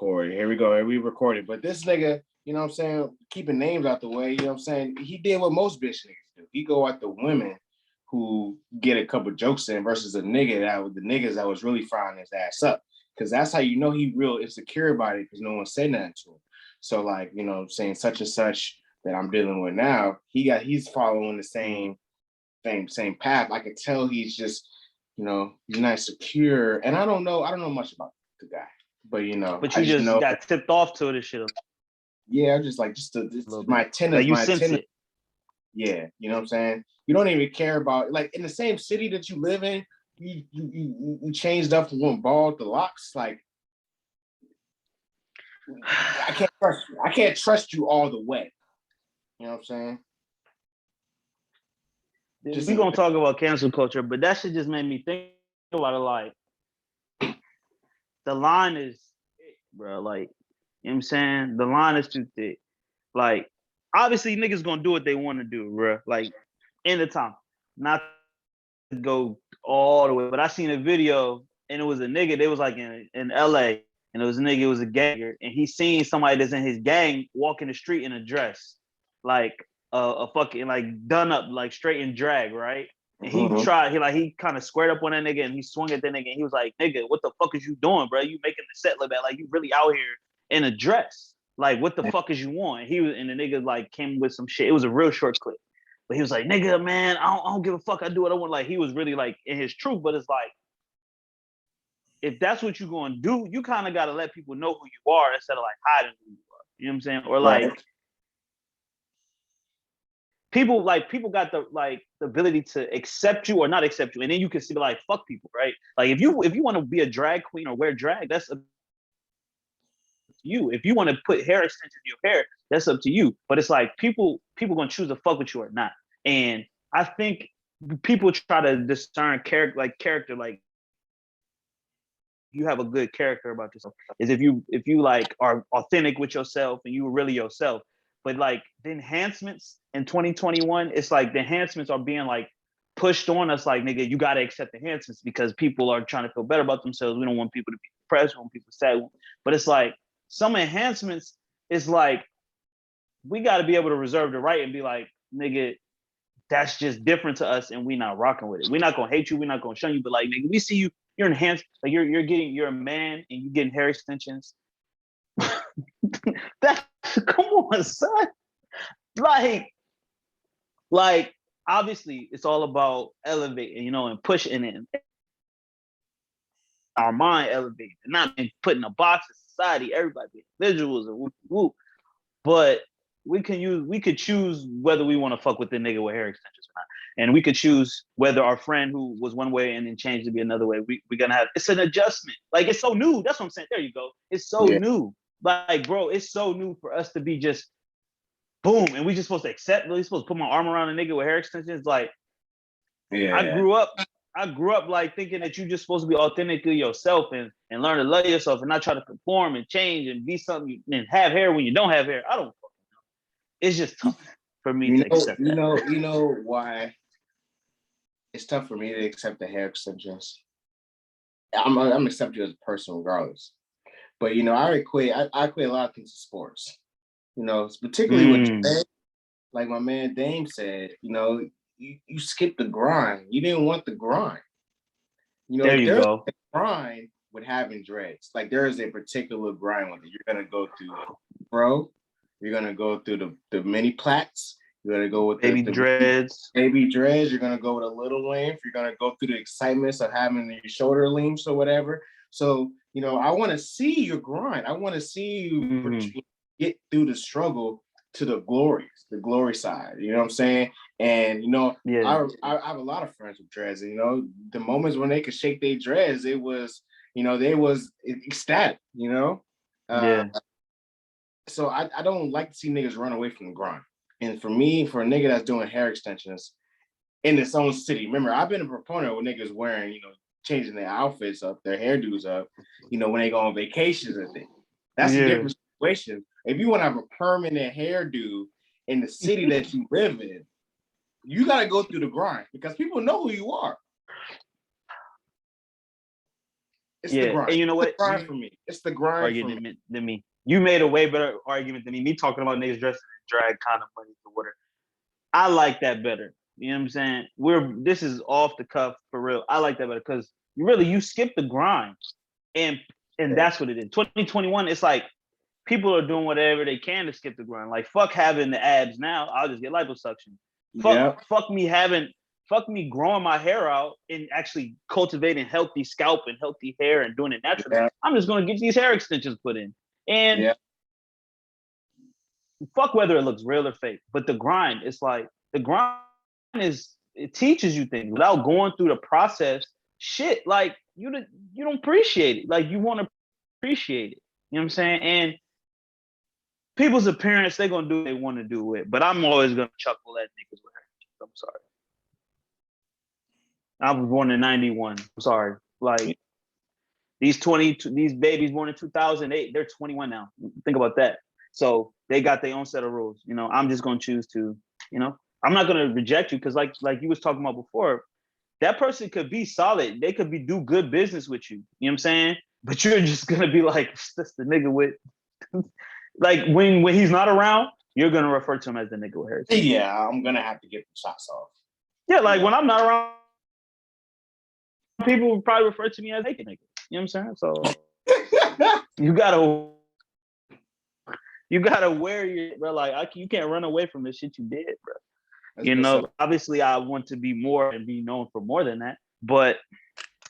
record. Here we go. We recorded. But this nigga, you know what I'm saying, keeping names out the way, you know what I'm saying? He did what most bitch niggas do. He go after women who get a couple jokes in versus a nigga that was the niggas that was really frying his ass up. Because that's how you know he real insecure about it because no one said nothing to him. So like, you know, saying such and such that I'm dealing with now, he's following the same path. I could tell he's just, you know, he's not secure. And I don't know much about the guy, but you know, but you just got tipped off to this shit. Yeah, I'm just like my tennis, like you sense it. Yeah, you know what I'm saying? You don't even care about like in the same city that you live in, you changed up from one ball to locks. Like I can't trust you. I can't trust you all the way. You know what I'm saying? We're gonna talk about cancel culture, but that shit just made me think about it. Like the line is thick, bro. Like, you know what I'm saying? The line is too thick. Like, obviously niggas gonna do what they want to do, bro. Like, in the time. Not to go all the way, but I seen a video and it was a nigga, they was like in LA, and it was a nigga, it was a ganger, and he seen somebody that's in his gang walking the street in a dress, like a fucking like done up, like straight in drag, right? And he kind of squared up on that nigga and he swung at that nigga and he was like, nigga, what the fuck is you doing, bro? You making the set look bad, like you really out here in a dress. Like, what the fuck is you want? He was, and the nigga like came with some shit. It was a real short clip. But he was like, nigga, man, I don't give a fuck. I do what I want. Like, he was really like in his truth, but it's like, if that's what you're going to do, you kind of got to let people know who you are instead of like hiding who you are. You know what I'm saying? Or like, people got the ability to accept you or not accept you. And then you can see like, fuck people, right? Like if you want to be a drag queen or wear drag, that's up to you. If you want to put hair extensions in your hair, that's up to you. But it's like people going to choose to fuck with you or not. And I think people try to discern character, like you have a good character about yourself is if you like are authentic with yourself and you were really yourself. But like the enhancements in 2021, it's like the enhancements are being like pushed on us like, nigga, you got to accept enhancements because people are trying to feel better about themselves. We don't want people to be depressed, we want people sad. But it's like some enhancements is like, we got to be able to reserve the right and be like, nigga, that's just different to us and we not rocking with it. We're not going to hate you. We're not going to shun you. But like, nigga, we see you, you're enhanced. Like you're a man and you're getting hair extensions. Come on, son. Like, obviously it's all about elevating, you know, and pushing it. Our mind elevating, and not being put in a box of society, everybody being individuals and whoop. But we could choose whether we want to fuck with the nigga with hair extensions or not. And we could choose whether our friend who was one way and then changed to be another way. We're gonna have, it's an adjustment. Like, it's so new. That's what I'm saying. There you go. It's so new. Like, bro, it's so new for us to be just boom, and we just supposed to accept, really supposed to put my arm around a nigga with hair extensions. Like, I grew up like thinking that you just supposed to be authentically yourself and learn to love yourself and not try to conform and change and be something and have hair when you don't have hair. I don't fucking know. It's just tough for me to accept that. You know why it's tough for me to accept the hair extensions? I'm accepting you as a person regardless. But you know, I equate a lot of things to sports. You know, particularly with Dame, like my man Dame said, you know, you skipped the grind. You didn't want the grind. You know, there you go. A grind with having dreads. Like there is a particular grind with it. You're gonna go through, bro. You're gonna go through the mini plaits. You're gonna go with baby dreads. Baby dreads. You're gonna go with a little length. You're gonna go through the excitements of having your shoulder lengths or whatever. So, you know, I want to see your grind. I want to see you get through the struggle to the glory side. You know what I'm saying? And you know, I have a lot of friends with dreads. And, you know, the moments when they could shake their dreads, it was, you know, they was ecstatic. You know, so I don't like to see niggas run away from the grind. And for me, for a nigga that's doing hair extensions in its own city, remember, I've been a proponent of niggas wearing, you know, changing their outfits up, their hairdos up, you know, when they go on vacations and things. That's a different situation. If you want to have a permanent hairdo in the city that you live in, you got to go through the grind because people know who you are. It's the grind. And you know what? It's the grind for me. It's the grind for me. Than me. You made a way better argument than me. Me talking about niggas dressing in drag kind of money to water. I like that better. You know what I'm saying? This is off the cuff for real. I like that better because you skip the grind. And that's what it is. 2021, it's like people are doing whatever they can to skip the grind. Like fuck having the abs now. I'll just get liposuction. Fuck me growing my hair out and actually cultivating healthy scalp and healthy hair and doing it naturally. Yeah. I'm just gonna get these hair extensions put in. And fuck whether it looks real or fake. But the grind, it's like the grind it teaches you things without going through the process. Shit, like you don't appreciate it. Like you want to appreciate it. You know what I'm saying? And people's appearance, they're gonna do what they want to do with. But I'm always gonna chuckle at niggas with hair. I'm sorry. I was born in 91. I'm sorry. Like these babies born in 2008, they're 21 now. Think about that. So they got their own set of rules. You know, I'm just gonna choose to, you know, I'm not gonna reject you because like you was talking about before, that person could be solid. They could do good business with you. You know what I'm saying? But you're just gonna be like, that's the nigga with like when he's not around, you're gonna refer to him as the nigga with hair. Yeah, I'm gonna have to get the shots off. Yeah, like when I'm not around, people would probably refer to me as naked nigga. You know what I'm saying? So you gotta wear your bro. Like you can't run away from the shit you did, bro. That's you know, obviously I want to be more and be known for more than that, but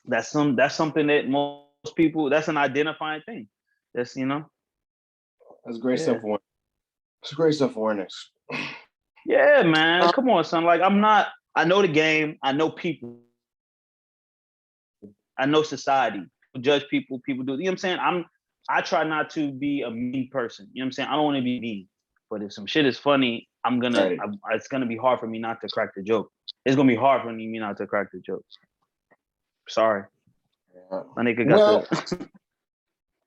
that's something that most people, that's an identifying thing. That's, you know. That's great self-awareness. It's great self-awareness. Yeah, man. Come on, son. Like I know the game. I know people. I know society. Judge people do. You know what I'm saying? I try not to be a mean person. You know what I'm saying? I don't want to be mean. But if some shit is funny, it's gonna be hard for me not to crack the joke. It's gonna be hard for me not to crack the joke. Sorry. My nigga got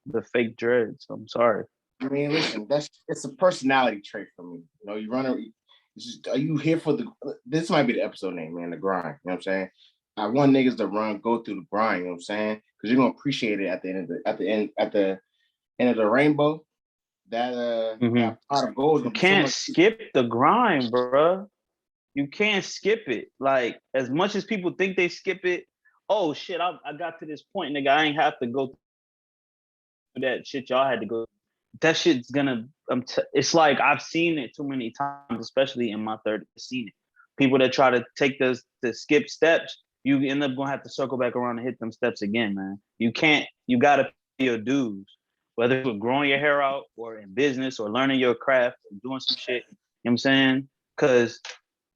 the fake dreads. I'm sorry. I mean, listen, it's a personality trait for me. You know, are you here for this might be the episode name, man, the grind. You know what I'm saying? I want niggas to go through the grind, you know what I'm saying? Because you're gonna appreciate it at the end of the rainbow. That pot of gold. You can't skip the grind, bro. You can't skip it. Like as much as people think they skip it. Oh shit! I got to this point, nigga. I ain't have to go through that shit y'all had to go. That shit's gonna. It's like I've seen it too many times, especially in my 30s. I've seen it. People that try to take the skip steps, you end up gonna have to circle back around and hit them steps again, man. You can't. You gotta pay your dues. Whether it's growing your hair out or in business or learning your craft or doing some shit, you know what I'm saying? Because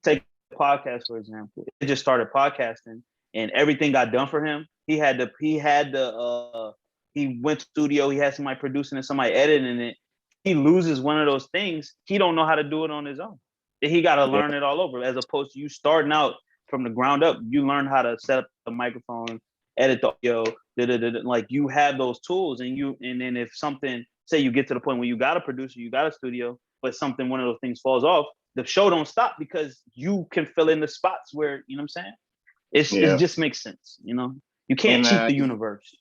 take the podcast, for example. He just started podcasting and everything got done for him. He went to studio, he had somebody producing it, somebody editing it. He loses one of those things. He don't know how to do it on his own. He got to learn it all over, as opposed to you starting out from the ground up. You learn how to set up the microphone, edit the audio, like you have those tools, and then if something, say you get to the point where you got a producer, you got a studio, but one of those things falls off, the show don't stop because you can fill in the spots where, you know what I'm saying? It just makes sense, you know? You can't cheat the universe.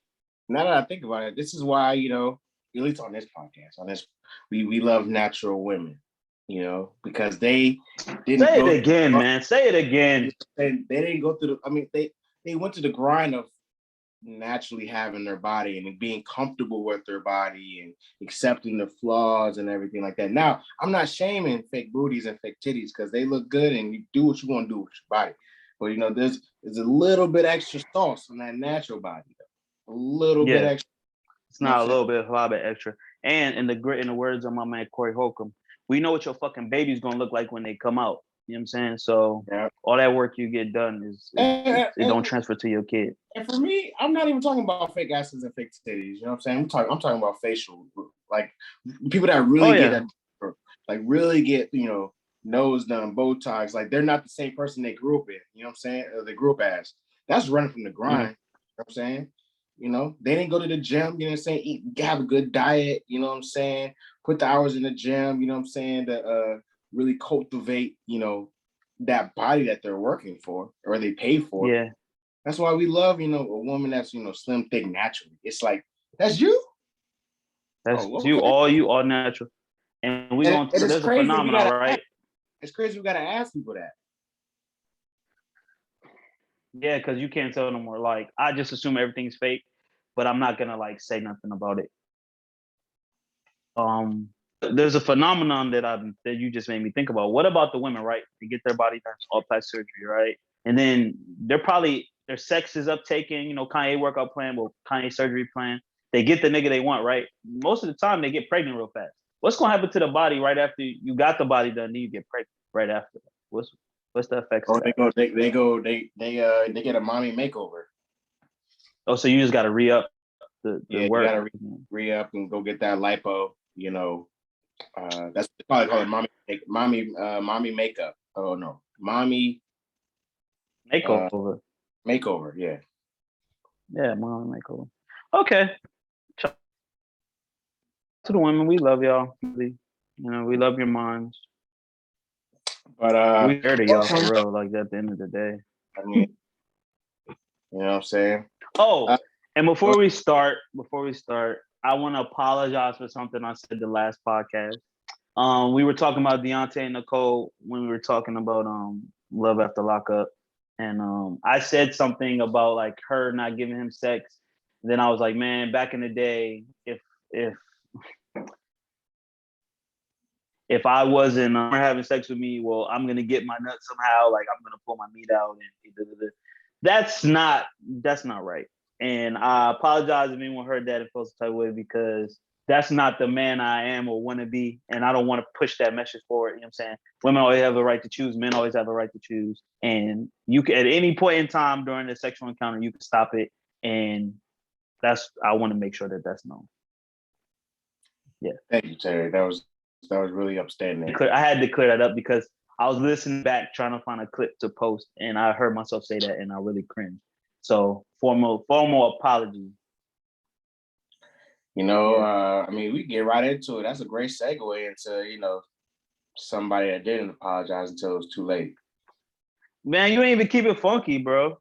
Now that I think about it, this is why, you know, at least on this podcast, we love natural women, you know, because they didn't say it again, man. Say it again. They didn't go through they went to the grind of naturally having their body and being comfortable with their body and accepting the flaws and everything like that. Now, I'm not shaming fake booties and fake titties because they look good and you do what you want to do with your body. But, you know, there's a little bit extra sauce on that natural body. A little bit extra. It's not a little bit, a lot bit extra. And in the words of my man Corey Holcomb, we know what your fucking baby's gonna look like when they come out. You know what I'm saying? So all that work you get done it don't transfer to your kid. And for me, I'm not even talking about fake asses and fake titties. You know what I'm saying? I'm talking about facial, like people that really get that, like really get, you know, nose done, Botox. Like they're not the same person they grew up in. You know what I'm saying? Or they grew up as. That's running from the grind. You know what I'm saying? You know, they didn't go to the gym, you know what I'm saying? Have a good diet, you know what I'm saying? Put the hours in the gym, you know what I'm saying? To really cultivate, you know, that body that they're working for or they pay for. Yeah. That's why we love, a woman that's, slim, thick, naturally. It's like, that's you? That's Oh, you, okay. all natural. And we And, going and to it's there's a crazy we phenomenon, gotta right? it's crazy we gotta ask people that. Yeah, because you can't tell no more. Like, I just assume everything's fake, but I'm not gonna like say nothing about it. There's a phenomenon that you just made me think about. What about the women, right? They get their body done, all plastic surgery, right? And then their sex is uptaken, Kanye workout plan, well, Kanye surgery plan. They get the nigga they want, right? Most of the time they get pregnant real fast. What's gonna happen to the body right after you got the body done, then you get pregnant right after that? What's the effects Or of that? they get a mommy makeover. Oh, so you just gotta re-up the Yeah, you work. gotta re-up and go get that lipo, that's probably call it mommy makeup. Oh no. Mommy Makeover. makeover, yeah. Yeah, mom makeover. Okay. Shout out to the women, we love y'all. We love your moms. But We heard of y'all for real, like at the end of the day. I mean, you know what I'm saying? Oh, and before we start, I want to apologize for something I said the last podcast. We were talking about Deontay and Nicole when we were talking about Love After Lockup. And I said something about like her not giving him sex. And then I was like, man, back in the day, if I wasn't having sex with me, well, I'm gonna get my nut somehow. Like I'm gonna pull my meat out and that's not right. And I apologize if anyone heard that and felt some type of way because that's not the man I am or want to be, and I don't want to push that message forward. You know what I'm saying? Women always have the right to choose. Men always have the right to choose. And you can, at any point in time during a sexual encounter, you can stop it. And I want to make sure that that's known. Yeah. Thank you, Terry. That was really upstanding. I had to clear that up because I was listening back trying to find a clip to post, and I heard myself say that, and I really cringed. So formal apology. I mean, we get right into it. That's a great segue into somebody that didn't apologize until it was too late. Man, you ain't even keep it funky, bro.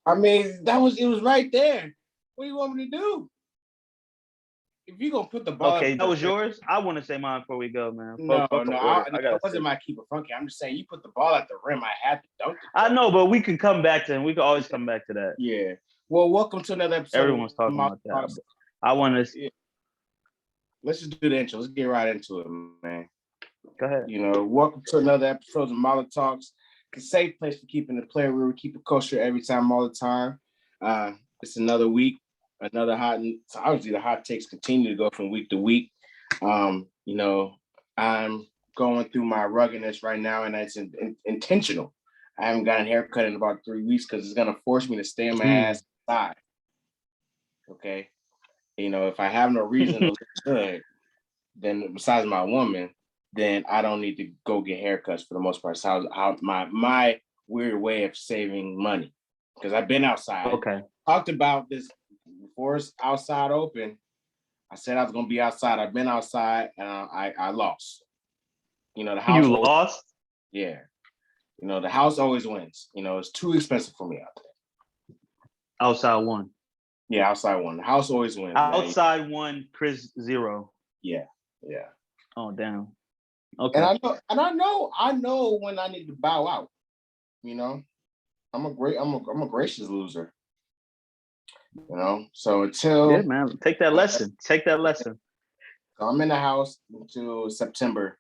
I mean, it was right there. What do you want me to do? If you gonna put the ball, okay, that was yours. I want to say mine before we go, man. I wasn't my keep it funky. I'm just saying you put the ball at the rim. I had to dunk it. I know, but we can come back to him. We can always come back to that. Yeah. Well, welcome to another episode. Everyone's talking about that. I want to. Yeah. Let's just do the intro. Let's get right into it, man. Go ahead. Welcome to another episode of Mala Talks, the safe place for keeping the player where we keep it kosher every time, all the time. It's another week, another so obviously the hot takes continue to go from week to week. I'm going through my ruggedness right now, and it's intentional. I haven't gotten a haircut in about 3 weeks because it's gonna force me to stay on my ass inside. Okay. If I have no reason to look good, then besides my woman, then I don't need to go get haircuts for the most part. So how my weird way of saving money, because I've been outside. Okay. I talked about this before it's outside open. I said I was gonna be outside. I've been outside and I lost. The house. You lost? Yeah. The house always wins. It's too expensive for me out there. Outside one. Yeah, outside one. The house always wins. Outside one, Chris 0. Yeah. Oh damn. Okay. And I know when I need to bow out. I'm a gracious loser. So until yeah, man, take that lesson. So I'm in the house until September,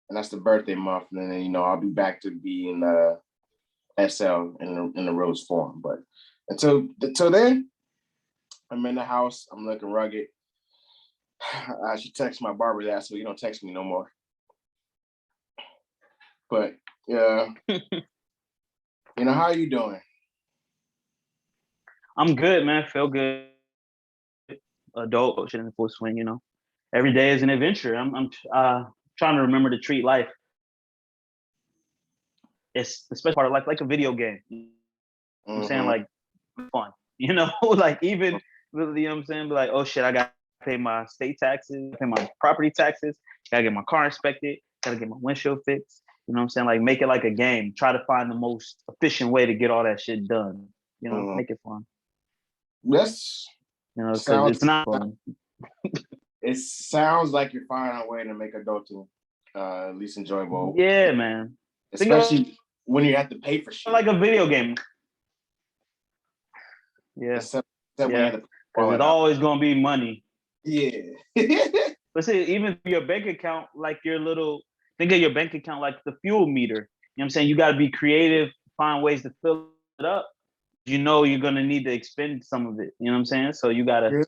and that's the birthday month, and then I'll be back to being SL in the Rose form. But until then, I'm in the house. I'm looking rugged. I should text my barber that so you don't text me no more. But yeah, how are you doing? I'm good, man. Feel good. Adult shit in full swing. Every day is an adventure. I'm trying to remember to treat life. It's especially part of like a video game. I'm saying like fun. Like even what I'm saying, be like, oh shit, I got to pay my state taxes, pay my property taxes, gotta get my car inspected, gotta get my windshield fixed. You know what I'm saying? Like make it like a game. Try to find the most efficient way to get all that shit done. Make it fun. That's because it's not fun. It sounds like you're finding a way to make adulting at least enjoyable. Yeah, man. Especially when you have to pay for shit. Like a video game. Yeah. Except when you have to because it's always gonna be money. Yeah. But see, even your bank account, like think of your bank account like the fuel meter. You know what I'm saying? You gotta be creative, find ways to fill it up. You're gonna need to expend some of it. You know what I'm saying? So you gotta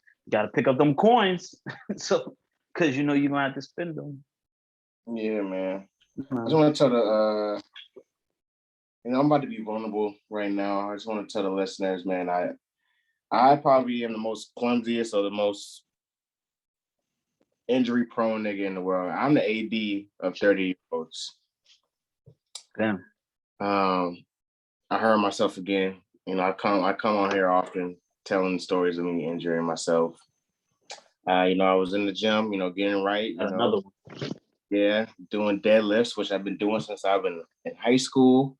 pick up them coins. So because you're gonna have to spend them. Yeah, man. I just want to tell I'm about to be vulnerable right now. I just want to tell the listeners, man, I probably am the most clumsiest or the most injury prone nigga in the world. I'm the AD of 30-year-olds. Damn. I hurt myself again. I come on here often telling stories of me injuring myself. I was in the gym, getting right. Another one. Yeah, doing deadlifts, which I've been doing since I've been in high school.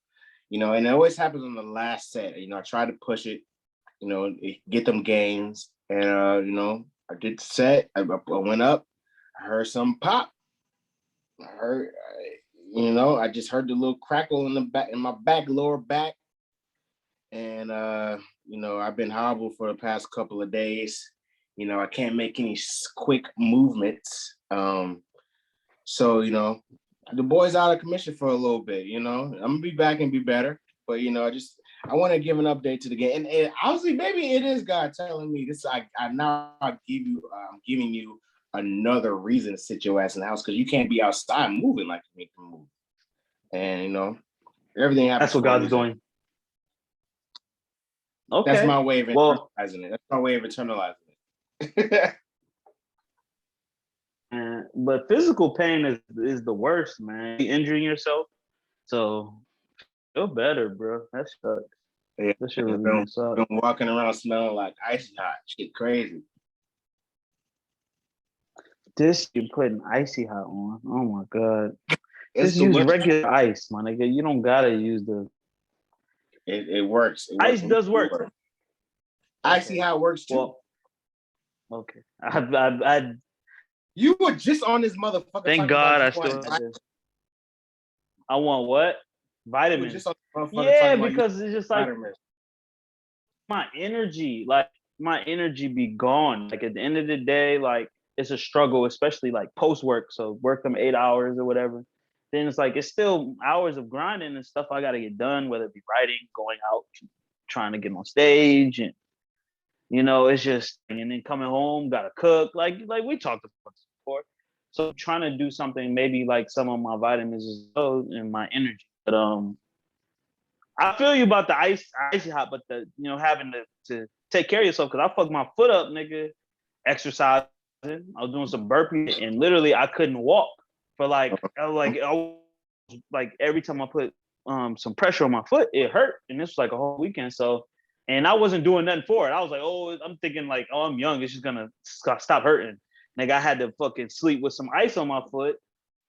And it always happens on the last set. I try to push it, get them gains. And I did the set. I went up. I heard some pop. I just heard the little crackle in my lower back. And I've been horrible for the past couple of days. I can't make any quick movements. So the boy's out of commission for a little bit. I'm gonna be back and be better. But I want to give an update to the game. And honestly, maybe it is God telling me this. I'm giving you another reason to sit your ass in the house because you can't be outside moving like you need to move. And everything happens. That's what God's doing. Okay. That's my way of internalizing it. That's my way of internalizing it. But physical pain is the worst, man. Injuring yourself. So feel better, bro. That sucks. Yeah, that shit really sucks. Been walking around smelling like icy hot. Shit crazy. This you putting icy hot on. Oh my god. Just use regular ice, my nigga. You don't gotta use the. It works. Ice does work. Icy hot works too. Well, okay. I You were just on this motherfucker. Thank God I still had this. I want what? Vitamins. Yeah, because it's just like my energy be gone. Like at the end of the day, like it's a struggle, especially like post work. So work them 8 hours or whatever. Then it's like it's still hours of grinding and stuff I gotta get done, whether it be writing, going out, trying to get on stage, and it's just and then coming home, gotta cook. Like we talked about this before. So trying to do something, maybe like some of my vitamins is low and my energy. But I feel you about the icy hot, but the having to take care of yourself because I fucked my foot up, nigga. Exercising, I was doing some burpees, and literally I couldn't walk for like every time I put some pressure on my foot, it hurt, and this was like a whole weekend. So, and I wasn't doing nothing for it. I was like, I'm thinking like, I'm young, it's just gonna stop hurting. Like I had to fucking sleep with some ice on my foot,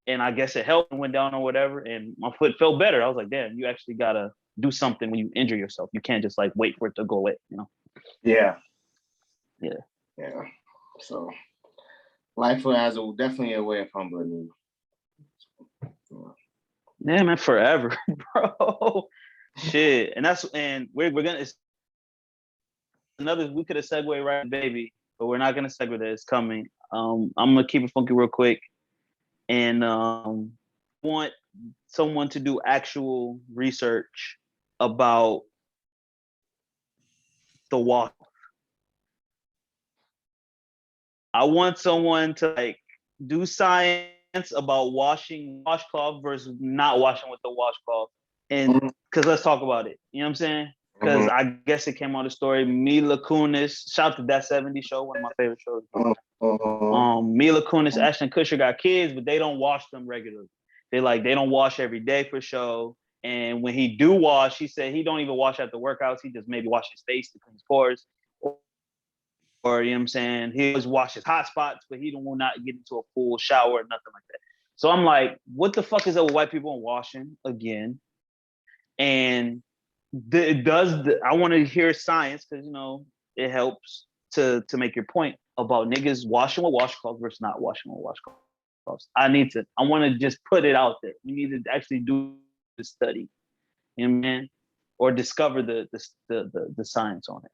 and I guess it helped and went down or whatever, and my foot felt better. I was like, damn, you actually gotta do something when you injure yourself. You can't just like wait for it to go away, Yeah. Yeah. Yeah. So life has definitely a way of humbling you. Yeah, man, forever, bro. Shit. And we're gonna we could have segued right, baby, but we're not gonna segue that. It's coming. I'm gonna keep it funky real quick. And want someone to do actual research about the wash. I want someone to like do science about washing washcloth versus not washing with the washcloth. And because let's talk about it. You know what I'm saying? Because I guess it came out of the story. Mila Kunis, shout out to That 70s Show, one of my favorite shows. Mila Kunis, Ashton Kutcher got kids, but they don't wash them regularly. They don't wash every day for show. And when he do wash, he said he don't even wash at the workouts. He just maybe wash his face to clean his pores. Or you know what I'm saying? He always washes hot spots, but he will not get into a full shower or nothing like that. So I'm like, what the fuck is up with white people and washing again? And it does. I want to hear science because it helps to make your point about niggas washing with washcloths versus not washing with washcloths. I want to just put it out there. We need to actually do the study, man, or discover the science on it.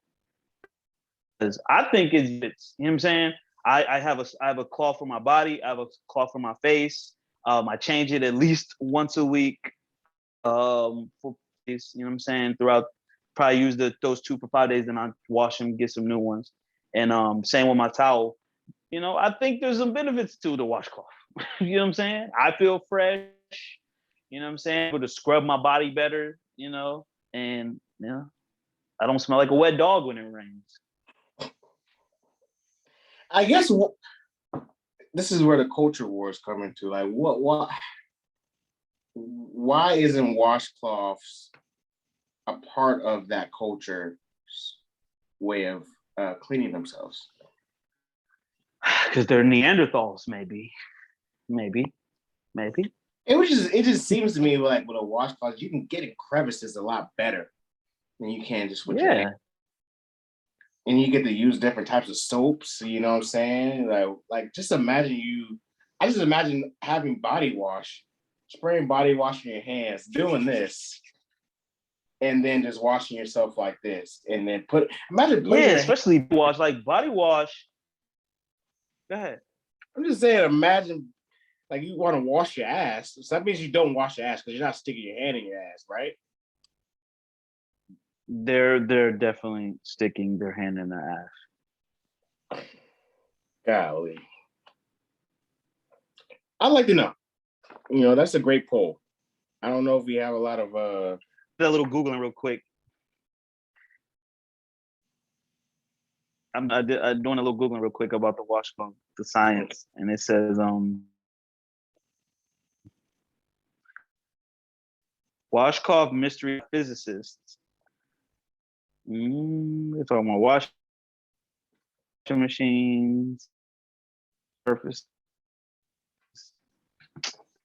Because I think it's, you know what I'm saying. I have a cloth for my body. I have a cloth for my face. I change it at least once a week. For you know what I'm saying, throughout, probably use those 2 for 5 days, and I wash them, get some new ones. And same with my towel. I think there's some benefits to the washcloth. You know what I'm saying? I feel fresh. You know what I'm saying? Able to scrub my body better. And I don't smell like a wet dog when it rains. I guess this is where the culture wars come into. Like, why isn't washcloths a part of that culture's way of cleaning themselves? Because they're Neanderthals, maybe. It just seems to me like with a washcloth, you can get in crevices a lot better than you can just with your hand. And you get to use different types of soaps, you know what I'm saying? Like just imagine I just imagine having body wash, spraying body wash in your hands, doing this, and then just washing yourself like this, and then imagine putting especially wash, like body wash. Go ahead. I'm just saying, imagine like you want to wash your ass. So that means you don't wash your ass because you're not sticking your hand in your ass, right? They're definitely sticking their hand in their ass. Golly. I'd like to know. That's a great poll. I don't know if we have a lot of a little Googling real quick. I'm doing a little Googling real quick about the washcloth, the science, and it says washcloth mystery physicists. They're talking about washing machines, surface.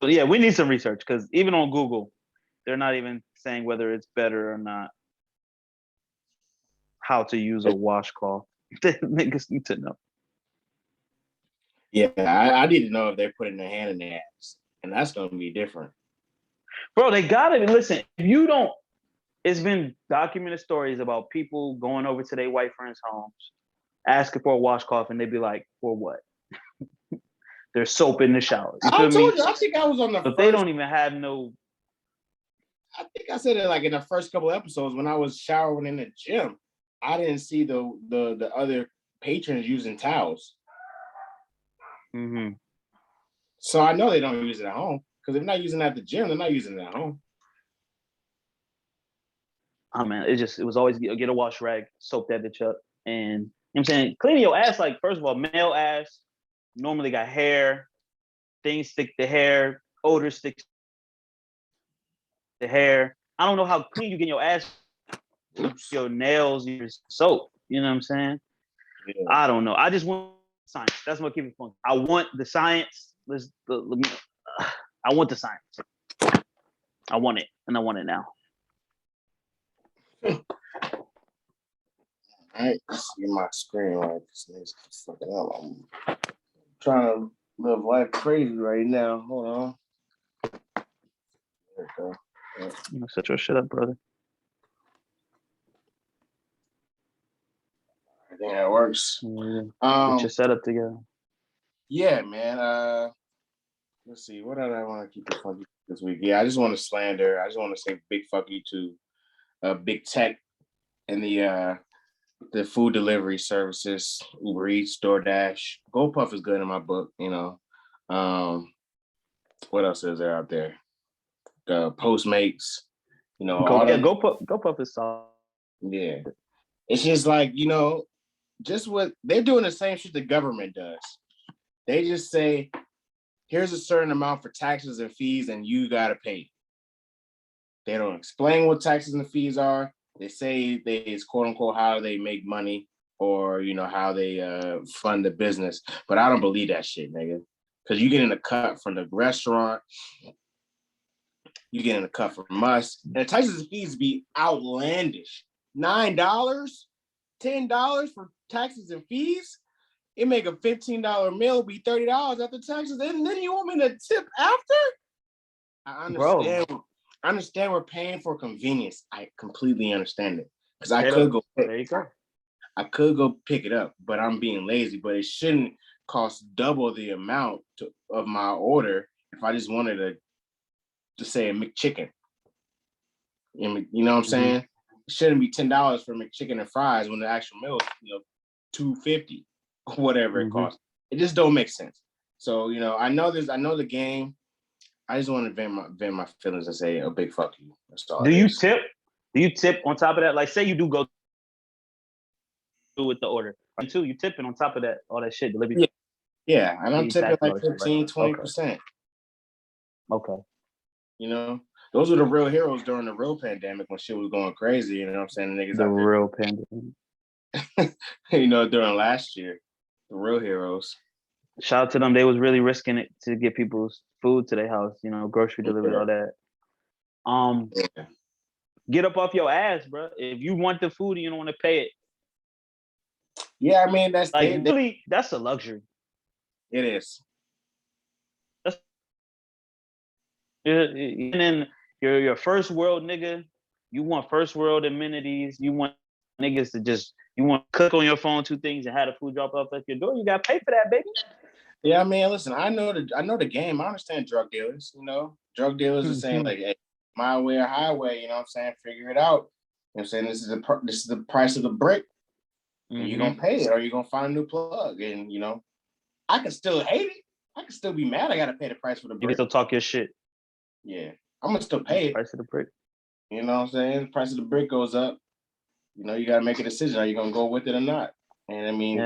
But yeah, we need some research because even on Google, they're not even saying whether it's better or not. How to use a washcloth. Niggas need to know. Yeah, I need to know if they're putting their hand in their ass, and that's going to be different. Bro, they got it. Listen, if you don't, it's been documented stories about people going over to their white friends' homes, asking for a washcloth, and they'd be like, for what? There's soap in the shower. You feel me? I think I was on the But they don't even have no. I think I said it like in the first couple of episodes when I was showering in the gym. I didn't see the other patrons using towels. Mm-hmm. So I know they don't use it at home because if they're not using it at the gym, they're not using it at home. Oh man, it was always get a wash rag, soak that bitch up, and you know what I'm saying, cleaning your ass. Like, first of all, male ass normally got hair, things stick to hair, odor sticks to hair. I don't know how clean you get your ass, your nails, your soap. You know what I'm saying? Yeah. I don't know. I just want science. That's what keeps it fun. I want the science. I want the science. I want it, and I want it now. All right, let's get my screen right. This is fucking up. I'm trying to live life crazy right now. Hold on. There we go. Yeah. Set your shit up, brother. I think that works. Yeah. Get your setup together. Yeah, man. Let's see. What did I want to keep it funky this week? Yeah, I just want to slander. I just want to say big fuck you to big tech and the food delivery services, Uber Eats, DoorDash. GoPuff is good in my book, What else is there out there? Postmates, GoPuff is solid. Yeah. It's just like, just what they're doing the same shit the government does. They just say, here's a certain amount for taxes and fees, and you gotta pay. They don't explain what taxes and fees are. They say it's quote unquote how they make money or how they fund the business. But I don't believe that shit, nigga. Because you get in a cut from the restaurant, You getting a cut from us. And the taxes and fees be outlandish. $9, $10 for taxes and fees. It make a $15 meal be $30 after taxes. And then you want me to tip after? I understand. Bro. I understand we're paying for convenience. I completely understand it. Because There you go. I could go pick it up, but I'm being lazy. But it shouldn't cost double the amount of my order if I just wanted to say a McChicken. You know what I'm saying? It shouldn't be $10 for McChicken and fries when the actual meal is, $2.50 or whatever it costs. It just don't make sense. So, I know the game. I just want to vent my feelings and say a big fuck you. That's all. Do you tip? Do you tip on top of that? Like, say you do go through with the order. And two, you tipping on top of that, all that shit, delivery. Yeah, and I'm tipping like 15, 20%. Okay. Those were the real heroes during the real pandemic when shit was going crazy. You know what I'm saying? The niggas the real pandemic. During last year, the real heroes. Shout out to them. They was really risking it to get people's food to their house, grocery delivery, all that. Get up off your ass, bro. If you want the food and you don't want to pay it. Yeah, I mean, that's really, that's a luxury. It is. And then you're first world nigga. You want first world amenities. You want niggas to you want to cook on your phone 2 things and have the food drop off at your door. You got to pay for that, baby. Yeah, I mean, listen, I know the game. I understand drug dealers. Drug dealers are saying like, hey, my way or highway. You know what I'm saying? Figure it out. You know what I'm saying? This is the price of the brick. And you're gonna pay it, or you're gonna find a new plug. And I can still hate it. I can still be mad. I gotta pay the price for the brick. You can still talk your shit. Yeah, I'm gonna still pay it. Price of the brick. You know what I'm saying? The price of the brick goes up. You gotta make a decision. Are you gonna go with it or not? And I mean,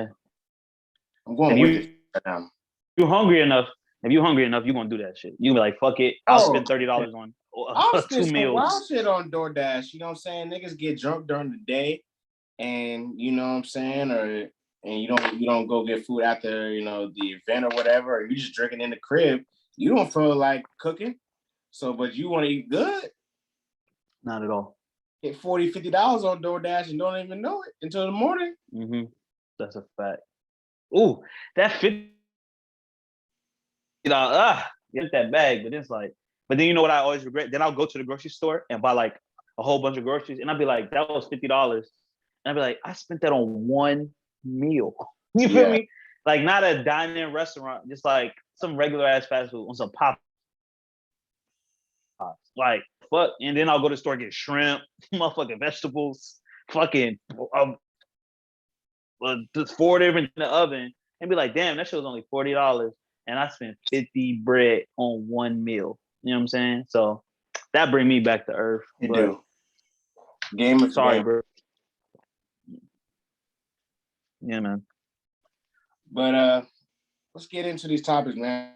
I'm going with it right now. If you're hungry enough, you're gonna do that shit. You be like, fuck it. I'll spend $30 on I'll spend 2 meals. Wild shit on DoorDash. You know what I'm saying? Niggas get drunk during the day, and you know what I'm saying, and you don't go get food after the event or whatever, or you just drinking in the crib. You don't feel like cooking, but you want to eat good. Not at all. Get $40, $50 on DoorDash and don't even know it until the morning. That's a fact. Ooh, that $50. Get that bag, but it's like, but then you know what I always regret? Then I'll go to the grocery store and buy like a whole bunch of groceries, and I'll be like, that was $50. And I'll be like, I spent that on one meal. You feel me? Like not a dine-in restaurant, just like some regular ass fast food on some pop. Like fuck, and then I'll go to the store and get shrimp, motherfucking vegetables, fucking just 4 different in the oven, and be like, damn, that shit was only $40, and I spent 50 bread on one meal. You know what I'm saying? So that bring me back to earth. You do. Game of sorry, game. bro. Yeah, man. But let's get into these topics, man.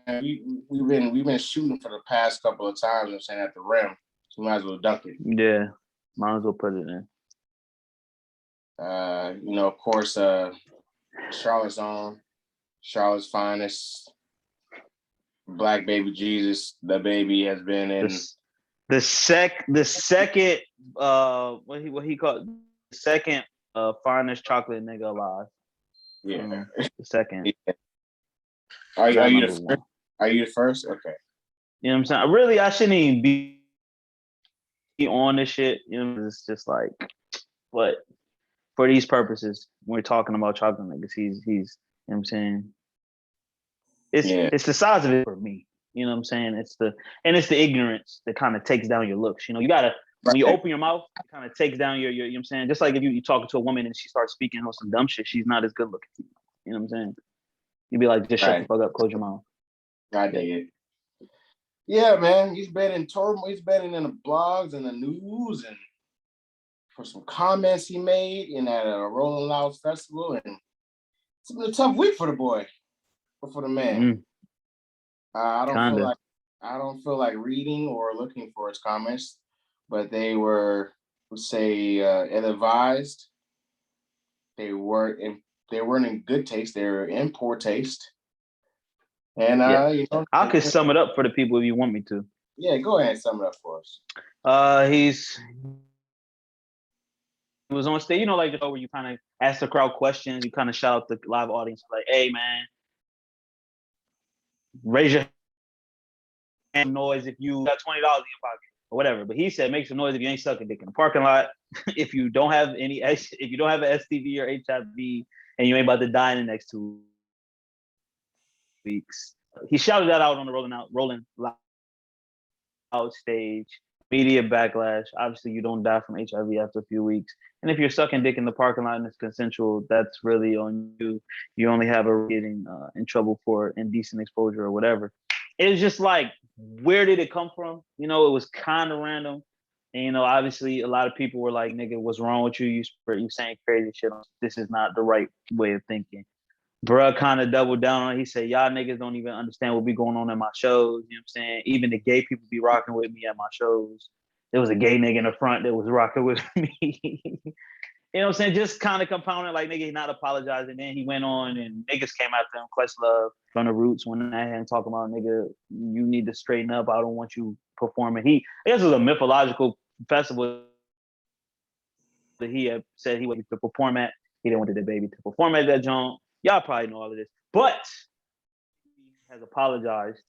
We've been shooting for the past couple of times. I'm saying at the rim, so we might as well dunk it. Yeah, might as well put it in. Of course, Charlotte's own, Charlotte's finest, Black Baby Jesus. The baby has been in the second what he called the second finest chocolate nigga alive. Yeah, the second. Yeah. Are you the first? Are you the first? Okay. You know what I'm saying? Really, I shouldn't even be on this shit. It's just like, but for these purposes, when we're talking about chocolate niggas, he's you know what I'm saying? It's the size of it for me. You know what I'm saying? It's the ignorance that kind of takes down your looks. You gotta when you open your mouth, it kind of takes down your you know what I'm saying? Just like if you talking to a woman and she starts speaking on some dumb shit, she's not as good looking. You know what I'm saying? You'd be like, just shut the fuck up, close your mouth. I dig it. Yeah, man. He's been in turmoil. He's been in the blogs and the news, and for some comments he made at a Rolling Louds festival, and it's been a tough week for the boy, for the man. I don't feel like reading or looking for his comments, but they were, let's say, ill-advised. They weren't in good taste. They were in poor taste. And I could sum it up for the people if you want me to. Yeah, go ahead and sum it up for us. He was on stage, like the show where you kind of ask the crowd questions, you kind of shout out the live audience, like, "Hey, man, raise your hand noise if you got $20 in your pocket or whatever." But he said, "Make some noise if you ain't sucking dick in the parking lot. If you don't have an STD or HIV, and you ain't about to die in the next 2 weeks." He shouted that out on the Rolling Loud stage. Media backlash. Obviously, you don't die from HIV after a few weeks. And if you're sucking dick in the parking lot and it's consensual, that's really on you. You only have a getting in trouble for indecent exposure or whatever. It's just like, where did it come from? It was kind of random. And obviously, a lot of people were like, "Nigga, what's wrong with you? You saying crazy shit. This is not the right way of thinking." Bruh kind of doubled down on it. He said, "Y'all niggas don't even understand what be going on in my shows." You know what I'm saying? Even the gay people be rocking with me at my shows. There was a gay nigga in the front that was rocking with me. You know what I'm saying? Just kind of compounded, like, nigga, he not apologizing. Then he went on and niggas came after him. Questlove from the Roots went at him talking about, "Nigga, you need to straighten up. I don't want you performing." I guess it was a mythological festival that he had said he wanted to perform at. He didn't want the baby to perform at that joint. Y'all probably know all of this, but he has apologized.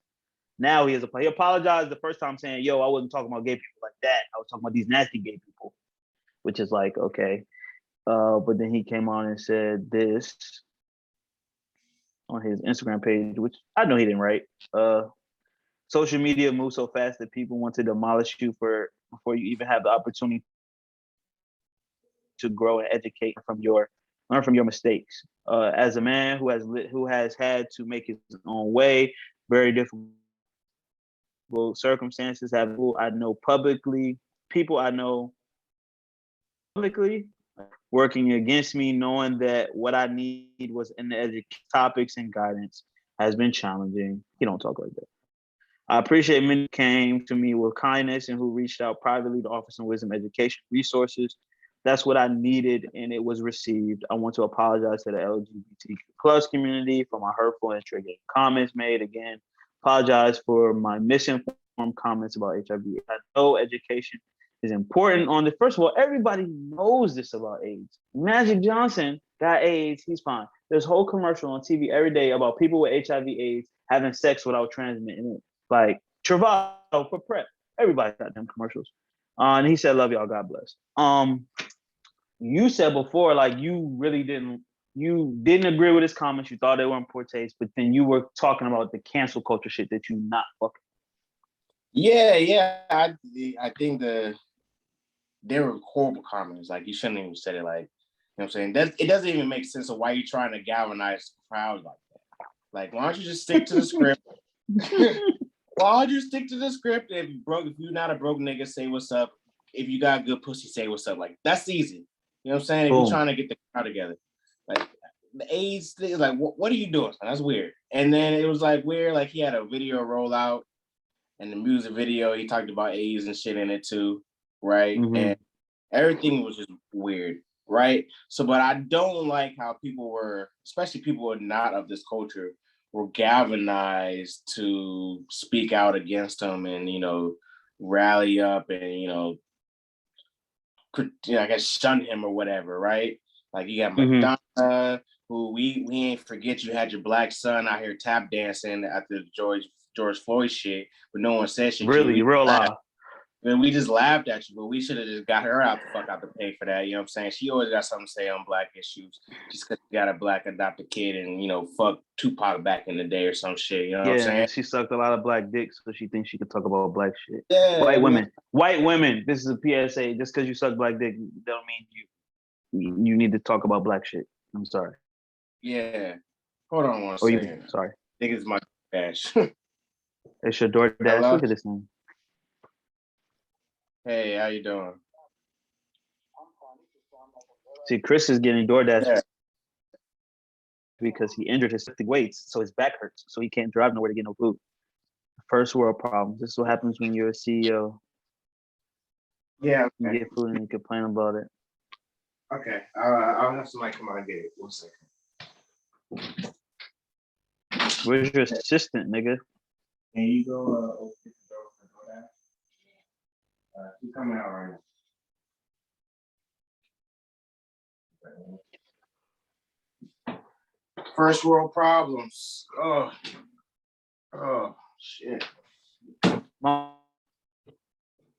Now he apologized the first time saying, "Yo, I wasn't talking about gay people like that. I was talking about these nasty gay people," which is like, okay. But then he came on and said this on his Instagram page, which I know he didn't write. Social media moves so fast that people want to demolish you before you even have the opportunity to grow and educate learn from your mistakes. As a man who has had to make his own way, very difficult circumstances, people I know publicly working against me, knowing that what I need was in the education topics and guidance has been challenging. He don't talk like that. I appreciate many who came to me with kindness and who reached out privately to offer some wisdom, education, resources. That's what I needed, and it was received. I want to apologize to the LGBTQ plus community for my hurtful and triggering comments made. Again, apologize for my misinformed comments about HIV. I know education is important on this. First of all, everybody knows this about AIDS. Magic Johnson got AIDS, he's fine. There's a whole commercial on TV every day about people with HIV/AIDS having sex without transmitting it. Like Travalo for PrEP. Everybody got them commercials. And he said, "Love y'all, God bless." You said before, like, you didn't agree with his comments. You thought they were in poor taste, but then you were talking about the cancel culture shit that you not fucking. Yeah. I think they were horrible comments. Like, you shouldn't even said it. Like, you know what I'm saying? It doesn't even make sense of why you're trying to galvanize the crowd like that. Like, why don't you just stick to the script? Why don't you stick to the script? If you're not a broke nigga, say what's up. If you got good pussy, say what's up. Like, that's easy. You know what I'm saying? If you're trying to get the crowd together. Like, the AIDS thing is like, what are you doing? That's weird. And then it was like weird, like he had a video roll out, and the music video, he talked about AIDS and shit in it too, right? Mm-hmm. And everything was just weird, right? So, but I don't like how people were, especially people who are not of this culture, were galvanized to speak out against him and, rally up and, I guess shun him or whatever, right? Like, you got Madonna, who we ain't forget you had your black son out here tap dancing after George Floyd shit, but no one said shit. Really, real life. And we just laughed at you, but we should have just got her out the fuck out to pay for that. You know what I'm saying? She always got something to say on black issues, just because she got a black adopted kid and, fuck Tupac back in the day or some shit. You know what I'm saying? She sucked a lot of black dicks, so she thinks she could talk about black shit. Yeah, White women. This is a PSA. Just because you suck black dick, don't mean you need to talk about black shit. I'm sorry. Yeah. Hold on one second. Sorry. I think it's my dash. It's your DoorDash. Hello? Look at this thing. Hey, how you doing? See, Chris is getting DoorDash because he injured his lifting weights, so his back hurts, so he can't drive nowhere to get no food. First world problems. This is what happens when you're a CEO. Yeah, okay. You get food and you complain about it. Okay, I'll have somebody come out and get it. 1 second. Where's your assistant, nigga? Can you go open the door for DoorDash? He's coming out right now. First world problems. Oh, shit. My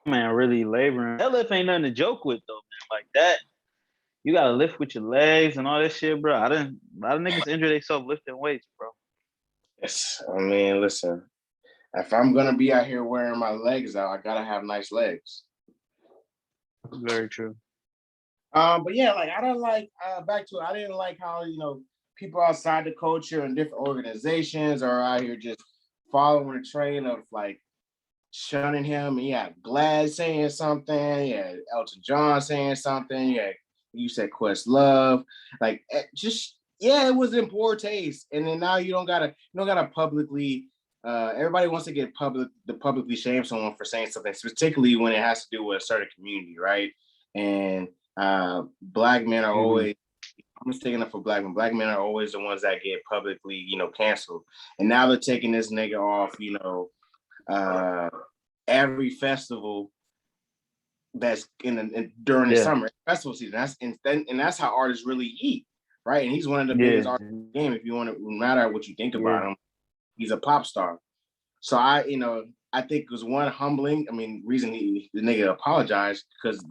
man really laboring. That lift ain't nothing to joke with though, man. Like that, you gotta lift with your legs and all that shit, bro. A lot of niggas injure themselves lifting weights, bro. Yes, I mean, listen. If I'm gonna be out here wearing my legs out, I gotta have nice legs. Very true. But yeah, like I don't like back to it. I didn't like how people outside the culture and different organizations are out here just following a train of like shunning him. And you had Glad saying something, you had Elton John saying something, you said Questlove, like just yeah, it was in poor taste. And then now you don't gotta publicly. Everybody wants to get publicly shame someone for saying something, particularly when it has to do with a certain community, right? And black men are always. I'm just taking it for black men. Black men are always the ones that get publicly, canceled. And now they're taking this nigga off, every festival that's during the summer festival season. That's how artists really eat, right? And he's one of the biggest artists in the game. If you want to, no matter what you think about him, he's a pop star. So I think it was one humbling. I mean, reason the nigga apologized because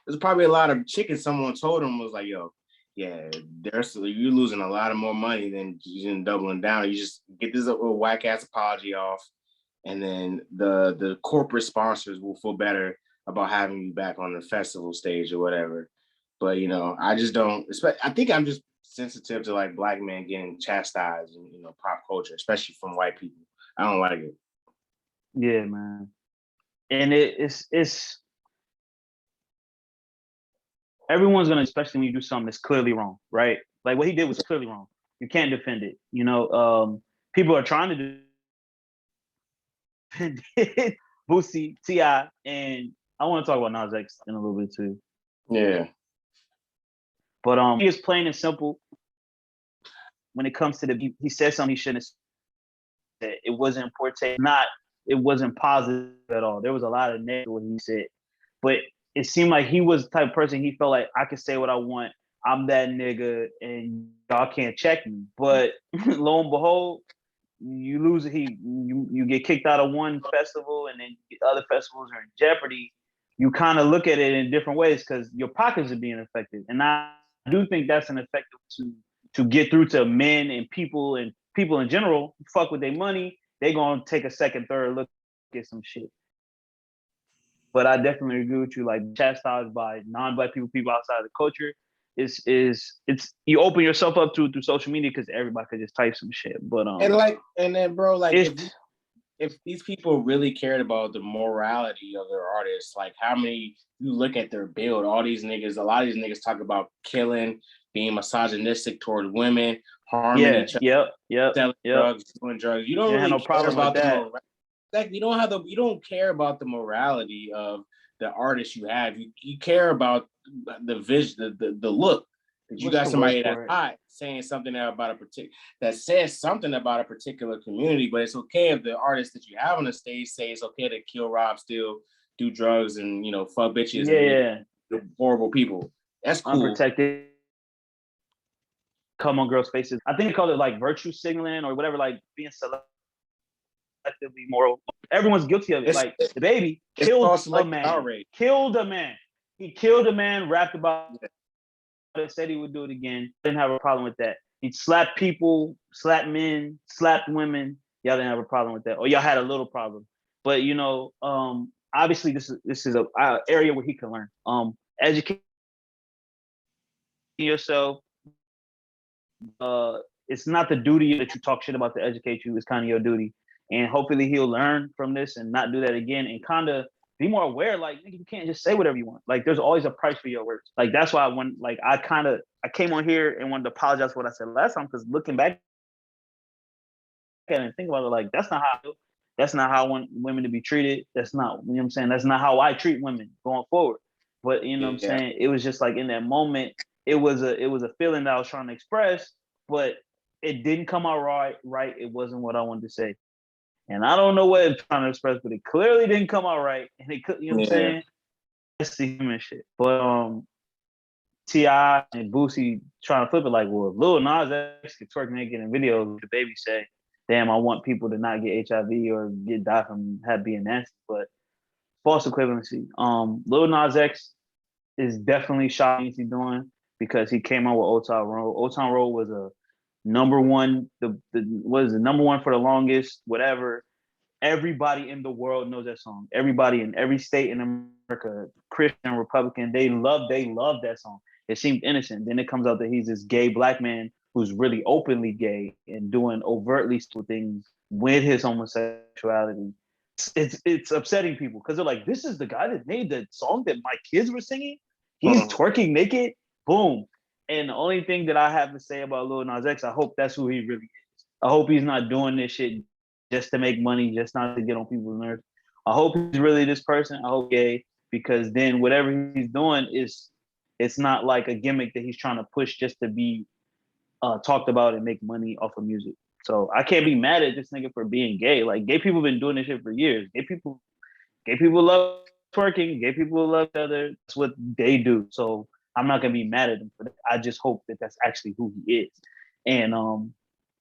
there's probably a lot of chicken someone told him was like, yo, yeah, you're losing a lot of more money than doubling down. You just get this little whack ass apology off, and then the corporate sponsors will feel better about having you back on the festival stage or whatever. But I just don't. I think I'm just sensitive to like black men getting chastised in pop culture, especially from white people. I don't like it. Yeah, man. And it's everyone's gonna, especially when you do something that's clearly wrong, right? Like what he did was clearly wrong. You can't defend it. People are trying to defend it. Boosie, T.I., and I want to talk about Nas X in a little bit too. Yeah. But he is plain and simple. When it comes to he said something he shouldn't have said. It wasn't it wasn't positive at all. There was a lot of negative what he said. But it seemed like he was the type of person, he felt like I can say what I want. I'm that nigga and y'all can't check me. But lo and behold, you lose you get kicked out of one festival and then other festivals are in jeopardy. You kind of look at it in different ways because your pockets are being affected. And I do think that's an effective to get through to men and people in general. Fuck with their money, they gonna take a second, third look at some shit. But I definitely agree with you. Like chastised by non-black people outside of the culture, it's you open yourself up through social media because everybody could just type some shit. But and then bro, like if these people really cared about the morality of their artists, like how many you look at their build, all these niggas, a lot of these niggas talk about killing, being misogynistic toward women, harming each other, selling drugs, doing drugs. You don't really care about the you don't care about the morality of the artist you have. You care about the vision, the look. You got somebody that's hot saying something about that says something about a particular community, but it's okay if the artist that you have on the stage say it's okay to kill, rob, steal, do drugs, and fuck bitches and horrible people. That's cool. Unprotected. Come on girls' faces. I think they call it like virtue signaling or whatever, like being selectively moral. Everyone's guilty of it. Like the baby killed a man. Outrage. Killed a man. He killed a man, rapped about it, said he would do it again. Didn't have a problem with that. He'd slap people, slap men, slapped women. Y'all didn't have a problem with that. Or y'all had a little problem. But obviously this is a area where he can learn. Educate yourself. It's not the duty that you talk shit about to educate you. It's kind of your duty. And hopefully he'll learn from this and not do that again and kind of be more aware. Like, you can't just say whatever you want. Like, there's always a price for your words. Like, that's why I came on here and wanted to apologize for what I said last time, because looking back at it and think about it, like, that's not how I feel. That's not how I want women to be treated. That's not, you know what I'm saying? That's not how I treat women going forward. But you know what I'm saying? It was just like in that moment, it was a feeling that I was trying to express, but it didn't come out right. It wasn't what I wanted to say. And I don't know what I'm trying to express, but it clearly didn't come out right. And it could, you know what I'm saying? see him and shit. But T.I. and Boosie trying to flip it like, well, Lil Nas X could twerk naked in videos. The baby say, damn, I want people to not get HIV or die from being nasty. But false equivalency. Lil Nas X is definitely shocking he's doing because he came out with Old Town Road. Old Town Road was a number one, was the number one for the longest, whatever. Everybody in the world knows that song. Everybody in every state in America, Christian, Republican, they love that song. It seemed innocent. Then it comes out that he's this gay black man who's really openly gay and doing overtly things with his homosexuality. It's upsetting people because they're like, this is the guy that made the song that my kids were singing. He's twerking naked. Boom. And the only thing that I have to say about Lil Nas X, I hope that's who he really is. I hope he's not doing this shit just to make money, just not to get on people's nerves. I hope he's really this person. I hope gay, because then whatever he's doing it's not like a gimmick that he's trying to push just to be talked about and make money off of music. So I can't be mad at this nigga for being gay. Like, gay people been doing this shit for years. Gay people love twerking. Gay people love each other. That's what they do. So I'm not gonna be mad at him for that. I just hope that that's actually who he is, and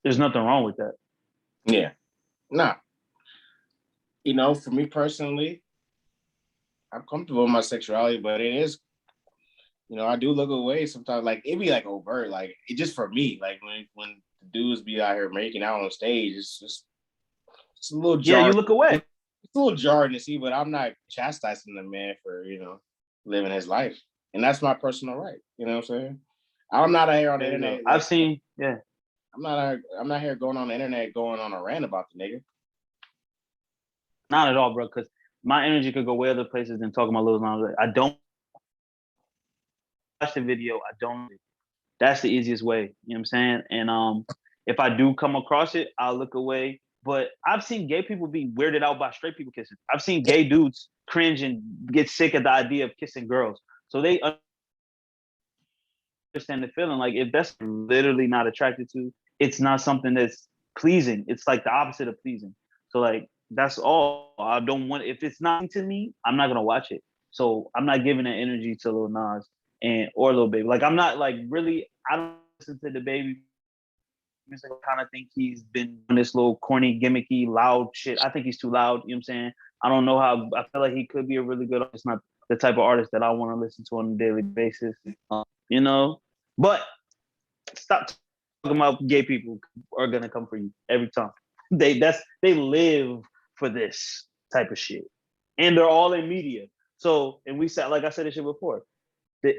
there's nothing wrong with that. Yeah, nah. You know, for me personally, I'm comfortable with my sexuality, but it is, you know, I do look away sometimes. Like, it be like overt, like it just for me. Like when the dudes be out here making out on stage, it's a little jarring. Yeah, you look away. It's a little jarring to see, but I'm not chastising the man for, you know, living his life, and that's my personal right. You know what I'm saying? I'm not out here on the internet. I've seen, yeah. I'm not here going on the internet going on a rant about the nigga. Not at all, bro. Because my energy could go way other places than talking about Lil Nas. I don't watch the video. I don't. That's the easiest way. You know what I'm saying? And if I do come across it, I'll look away. But I've seen gay people be weirded out by straight people kissing. I've seen gay dudes cringe and get sick at the idea of kissing girls. So they understand the feeling. Like, if that's literally not attracted to, it's not something that's pleasing. It's like the opposite of pleasing. So like, that's all. I don't want, if it's not to me, I'm not gonna watch it. So I'm not giving that energy to Lil Nas or Lil Baby. Like, I'm not like really, I don't listen to the Baby music. I kind of think he's been on this little corny, gimmicky, loud shit. I think he's too loud. You know what I'm saying? I don't know how, I feel like he could be a really good artist. Not the type of artist that I want to listen to on a daily basis. You know? But stop talking about gay people are gonna come for you every time. They live for this type of shit, and they're all in media. So, and we said, like I said this shit before, the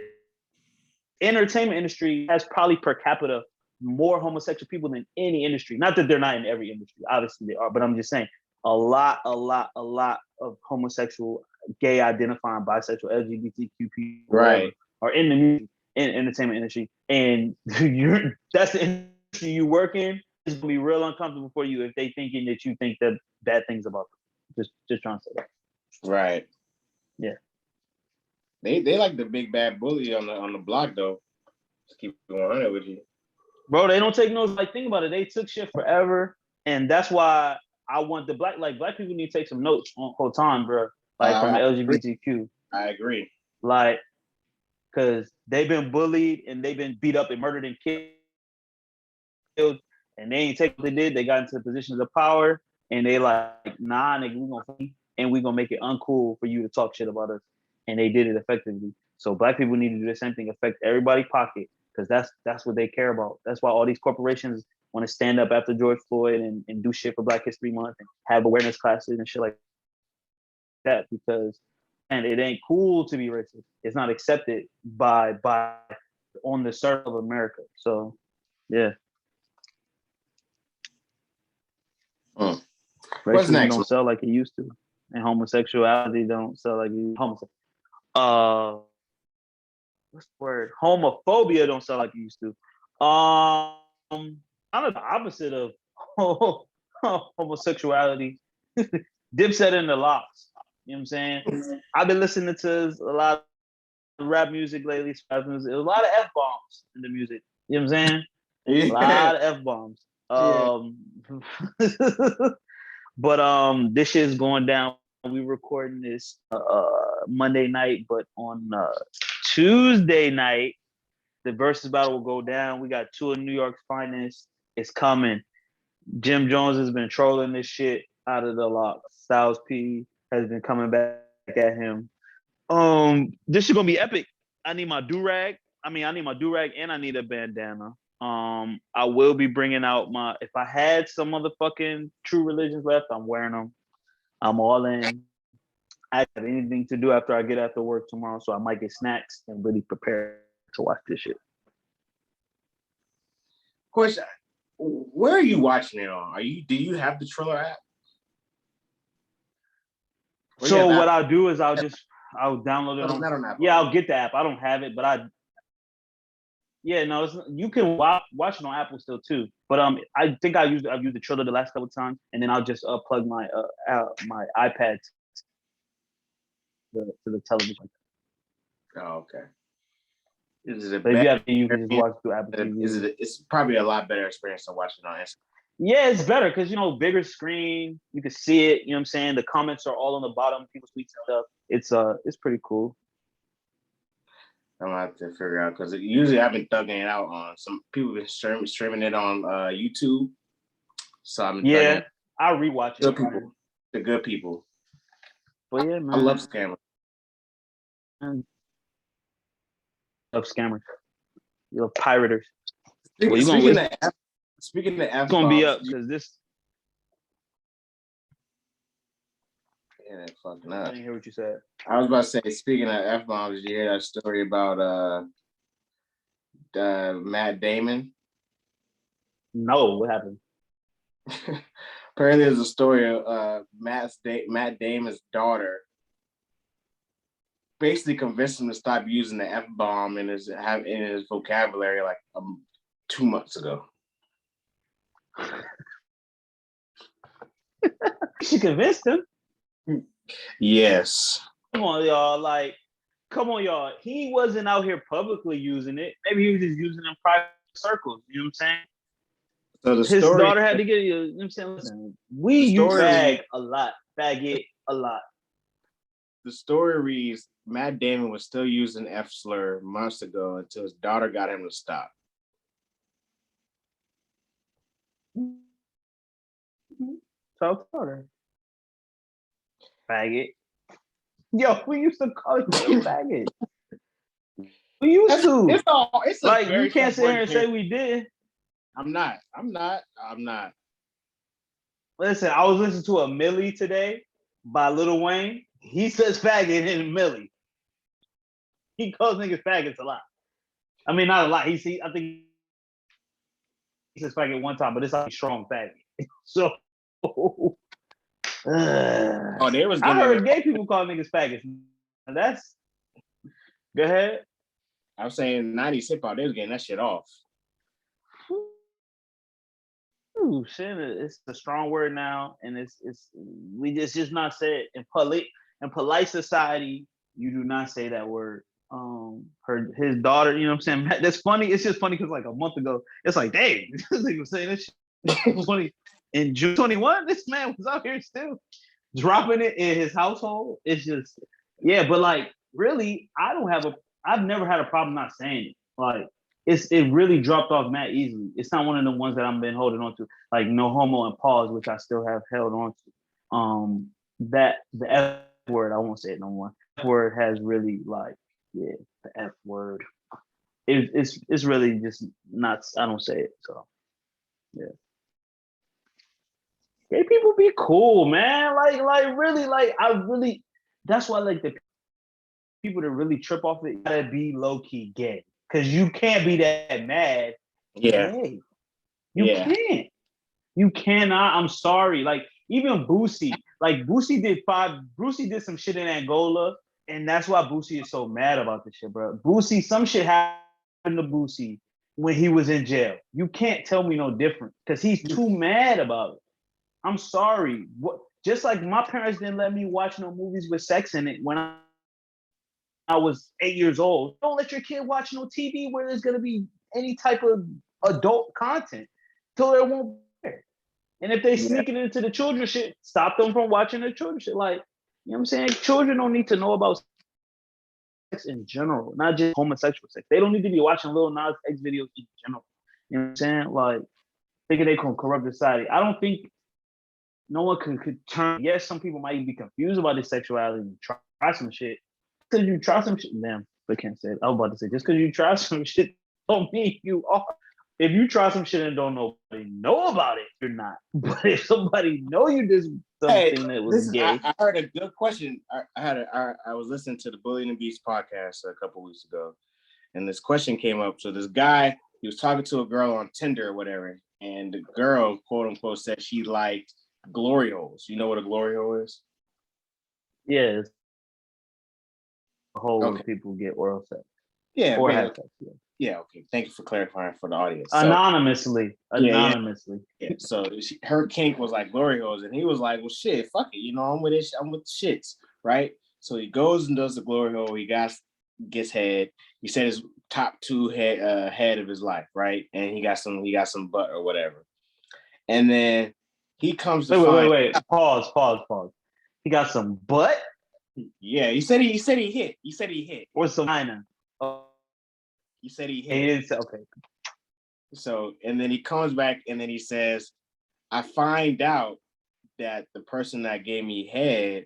entertainment industry has probably per capita more homosexual people than any industry. Not that they're not in every industry, obviously they are, but I'm just saying a lot of homosexual, gay identifying, bisexual, LGBTQ people, right, are in the music and entertainment industry, and that's the industry you work in. It's gonna be real uncomfortable for you if they thinking that you think that bad things about them. Just trying to say that. Right. Yeah. They like the big bad bully on the block though. Just keep it 100 with you, bro. They don't take no, like, think about it. They took shit forever, and that's why I want the black people need to take some notes on whole time, bro. Like, from the LGBTQ. I agree. Like, because they've been bullied and they've been beat up and murdered and killed, and they ain't take what they did. They got into positions of power, and they like, nah, nigga, we gonna make it uncool for you to talk shit about us. And they did it effectively. So black people need to do the same thing, affect everybody's pocket, because that's what they care about. That's why all these corporations want to stand up after George Floyd and do shit for Black History Month and have awareness classes and shit like that, because, and it ain't cool to be racist. It's not accepted by on the surface of America. So yeah. What's next? Don't sell like it used to, and homosexuality don't sell like it homosexual. What's the word? Homophobia don't sell like it used to. I'm the opposite of homosexuality. Dipset in the Locks. You know what I'm saying? I've been listening to a lot of rap music lately. There's a lot of F-bombs in the music. You know what I'm saying? Yeah. A lot of F-bombs. But this shit's going down. We recording this Monday night, but on Tuesday night, the versus battle will go down. We got two of New York's finest. It's coming. Jim Jones has been trolling this shit out of the lock. Styles P has been coming back at him. This is gonna be epic. I need my do-rag. I need my do-rag and I need a bandana. I will be bringing out my. If I had some motherfucking True Religions left, I'm wearing them. I'm all in. I have anything to do after I get after work tomorrow, so I might get snacks and really prepare to watch this shit. Question: where are you watching it on? Do you have the Triller app? So what I'll do is I'll download it Not on Apple. Yeah, I'll get the app. I don't have it, but you can watch it on Apple still too. But I think I've used the Triller the last couple of times, and then I'll just plug my my iPad to the television. Oh, okay. Is it but if you have to, you can just watch through Apple TV. It's probably a lot better experience than watching on Instagram. Yeah, it's better because bigger screen, you can see it. You know what I'm saying? The comments are all on the bottom, people's tweets and stuff. It's pretty cool. I'm gonna have to figure out because usually I've been thugging it out on some people been streaming it on YouTube. So I'm I'll rewatch it. The good people. But yeah, man. I love scammers. Love scammers. You love pirators. Speaking of F, it's gonna be up because this. Yeah, fucking up. I didn't hear what you said. I was about to say, speaking of F-bombs, did you hear that story about Matt Damon? No, what happened? Apparently, there's a story of Matt Damon's daughter basically convinced him to stop using the F-bomb in his vocabulary like 2 months ago. She convinced him? Yes. Come on, y'all. He wasn't out here publicly using it. Maybe he was just using it in private circles. You know what I'm saying? So his daughter had to get you. You know what I'm saying? Listen, we use faggot a lot. The story reads, Matt Damon was still using F slur months ago until his daughter got him to stop. So daughter. Faggot. Yo, we used to call you a faggot. We used to. It's like you can't sit here and say we did. I'm not. Listen, I was listening to a Millie today by Lil Wayne. He says faggot in Millie. He calls niggas faggots a lot. I mean, not a lot. I think he says faggot one time, but it's like a strong faggot. So I heard gay people call niggas faggots. And that's go ahead. I'm saying 90s hip hop, they was getting that shit off. Ooh, shit, it's a strong word now, and it's just not said in polite society. You do not say that word. His daughter, you know what I'm saying? That's funny. It's just funny because like a month ago, it's like, dang, this nigga was saying this shit. Was funny. In June 21, this man was out here still dropping it in his household. It's just, yeah, but like really, I've never had a problem not saying it. Like it really dropped off mad easily. It's not one of the ones that I've been holding on to, like no homo and pause, which I still have held on to. That the F word, I won't say it no more. F word has really like, yeah, the F word. It's really just not. I don't say it, so yeah. Gay people be cool, man. Like really, that's why like the people that really trip off it gotta be low key gay. Cause you can't be that mad. Yeah. Gay. You can't. You cannot. I'm sorry. Like even Boosie, Boosie did some shit in Angola, and that's why Boosie is so mad about this shit, bro. Some shit happened to Boosie when he was in jail. You can't tell me no different because he's too mad about it. I'm sorry. Just like my parents didn't let me watch no movies with sex in it when I was 8 years old. Don't let your kid watch no TV where there's gonna be any type of adult content till there won't be. And if they sneaking into the children shit, stop them from watching the children shit. Like, you know what I'm saying? Children don't need to know about in general, not just homosexual sex. They don't need to be watching Lil Nas X videos in general. You know what I'm saying? Like, thinking they can corrupt society. I don't think no one could turn. Yes, some people might be confused about their sexuality and try some shit. Because you try some shit, damn, I can't say it. I was about to say, just because you try some shit don't mean you are. If you try some shit and don't nobody know about it, you're not. But if somebody know you did something that was gay, I heard a good question. I was listening to the Bully and the Beast podcast a couple weeks ago, and this question came up. So this guy, he was talking to a girl on Tinder or whatever, and the girl, quote unquote, said she liked glory holes. You know what a glory hole is? yeah, it's a hole where people get oral sex. Yeah, or have sex. Yeah, okay. Thank you for clarifying for the audience. Anonymously. Yeah. So her kink was like glory holes, and he was like, "Well, shit, fuck it. You know, I'm with it. I'm with shits, right?" So he goes and does the glory hole. He gets head. He said his top two head of his life, right? And he got some butt or whatever. And then he comes to wait. Pause. He got some butt. Yeah, he said he hit. He said he hit. Or some minor. He said he hit. He didn't say, okay. So, and then he comes back and then he says, I find out that the person that gave me head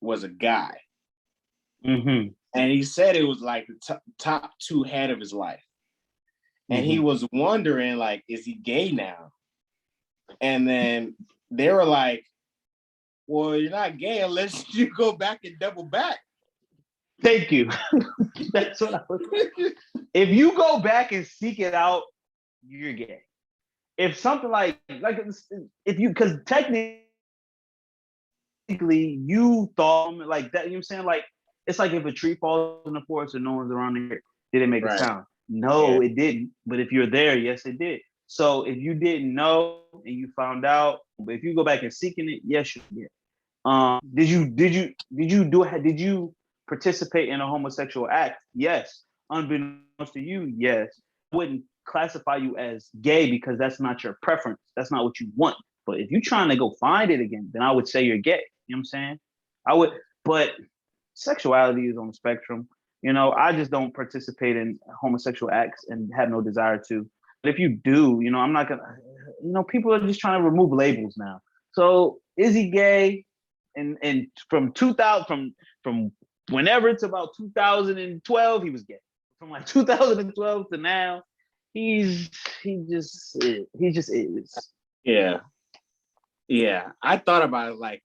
was a guy. Mm-hmm. And he said it was like the top two head of his life. And he was wondering, like, is he gay now? And then they were like, well, you're not gay unless you go back and double back. Thank you. That's what I was. If you go back and seek it out, you're gay. If something like if you, because technically you thought like that, you know what I'm saying? Like, it's like if a tree falls in the forest and no one's around here, did it make a sound? No, it didn't. But if you're there, yes, it did. So if you didn't know and you found out, but if you go back and seeking it, yes, you did. Did you participate in a homosexual act? Yes. Unbeknownst to you, yes. I wouldn't classify you as gay because that's not your preference. That's not what you want. But if you're trying to go find it again, then I would say you're gay. You know what I'm saying? I would, but sexuality is on the spectrum. You know, I just don't participate in homosexual acts and have no desire to. But if you do, you know, I'm not gonna, you know, people are just trying to remove labels now. So is he gay? And from 2000, from whenever it's about 2012, he was gay. From like 2012 to now, he just is. Yeah. I thought about it, like,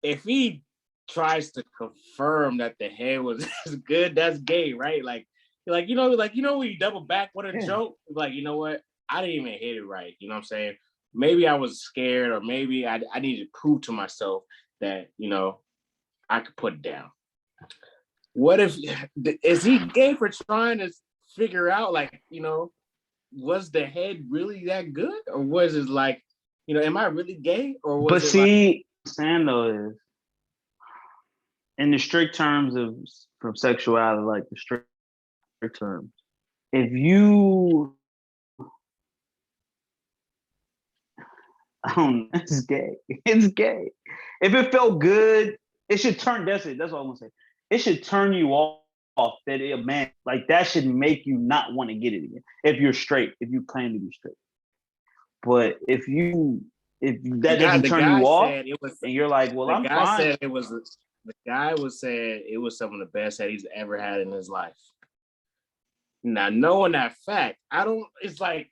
if he tries to confirm that the head was good, that's gay, right? Like when you double back, what a joke. Like, you know what? I didn't even hit it right. You know what I'm saying? Maybe I was scared, or maybe I needed to prove to myself that, you know, I could put it down. What if, is he gay for trying to figure out, like, you know, was the head really that good? Or was it like, you know, am I really gay? Or was but see, like, saying though is, in the strict terms of from sexuality, like the strict terms, if you, I don't know, it's gay. It's gay. If it felt good, it should turn. That's it. That's all I'm gonna say. It should turn you off. That a man like that should make you not want to get it again. If you're straight, if you claim to be straight. But if that doesn't turn you off, and you're like, well, I'm fine. The guy was saying it was some of the best that he's ever had in his life. Now, knowing that fact, it's like,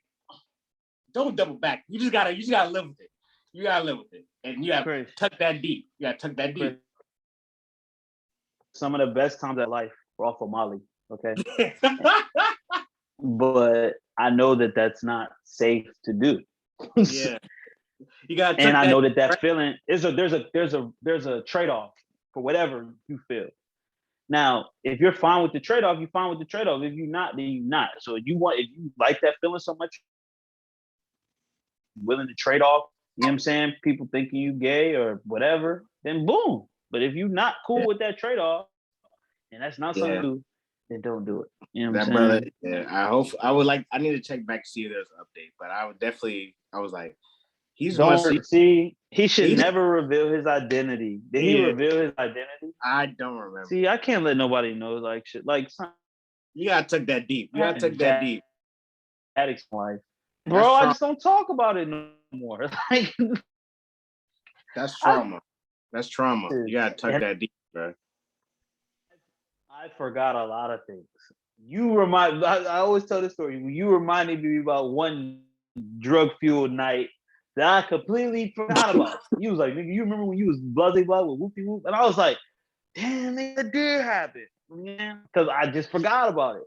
don't double back. You just gotta live with it. You gotta live with it. And you gotta tuck that deep. You gotta tuck that deep. Some of the best times of life were off of Molly, okay? But I know that that's not safe to do. Yeah. You gotta, and I know that feeling is there's a trade-off for whatever you feel. Now, if you're fine with the trade-off, you're fine with the trade-off. If you're not, then you're not. So if you like that feeling so much, willing to trade off, you know what I'm saying? People thinking you gay or whatever, then boom. But if you're not cool with that trade-off, and that's not something to do, then don't do it. You know what I'm saying? Brother, I need to check back to see if there's an update, but I was like, He's Don't see. He should he's never reveal his identity. Did he yeah. reveal his identity? I don't remember. See, I can't let nobody know like shit. Like, son, You gotta tuck that deep. You gotta tuck that dad, deep. addict's life, That's bro. I trauma. just don't talk about it no more. Like, That's trauma. That's trauma. You gotta tuck that deep, bro. I forgot a lot of things. I always tell this story. You reminded me about one drug fueled night that I completely forgot about. You was like, nigga, you remember when you was blah blah with whoopie whoop? And I was like, damn, nigga, that did happen. Man, because I just forgot about it.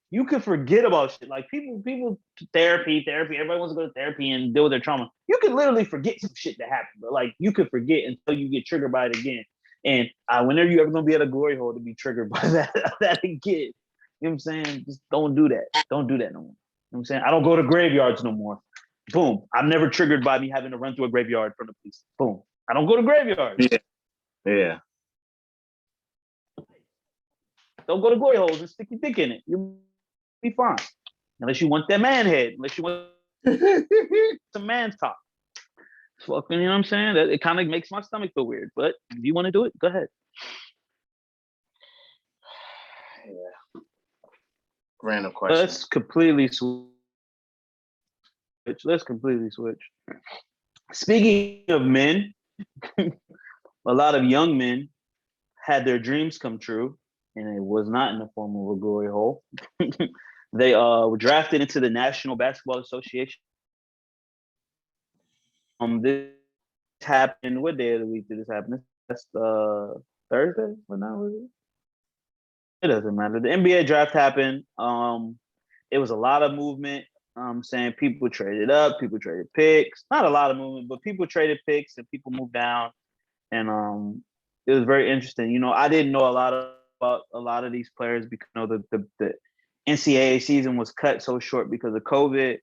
You can forget about shit. Like people therapy. Everybody wants to go to therapy and deal with their trauma. You can literally forget some shit that happened, but like you could forget until you get triggered by it again. And whenever you ever gonna be at a glory hole to be triggered by that again, you know what I'm saying? Just don't do that. Don't do that no more. You know what I'm saying? I don't go to graveyards no more. Boom. I'm never triggered by me having to run through a graveyard from the police. Boom. I don't go to graveyards. Yeah. Don't go to glory holes and stick your dick in it. You'll be fine. Unless you want that man head. Unless you want some man's top. Fucking, you know what I'm saying? That it kind of makes my stomach feel weird. But if you want to do it, go ahead. Yeah. Random question. Let's completely switch. Let's completely switch. Speaking of men, a lot of young men had their dreams come true, and it was not in the form of a glory hole. They were drafted into the National Basketball Association. This happened. What day of the week did this happen? That's Thursday. What night was it? It doesn't matter. The NBA draft happened. It was a lot of movement. Saying people traded up, people traded picks. Not a lot of movement, but people traded picks and people moved down. And it was very interesting. You know, I didn't know about a lot of these players because the NCAA season was cut so short because of COVID.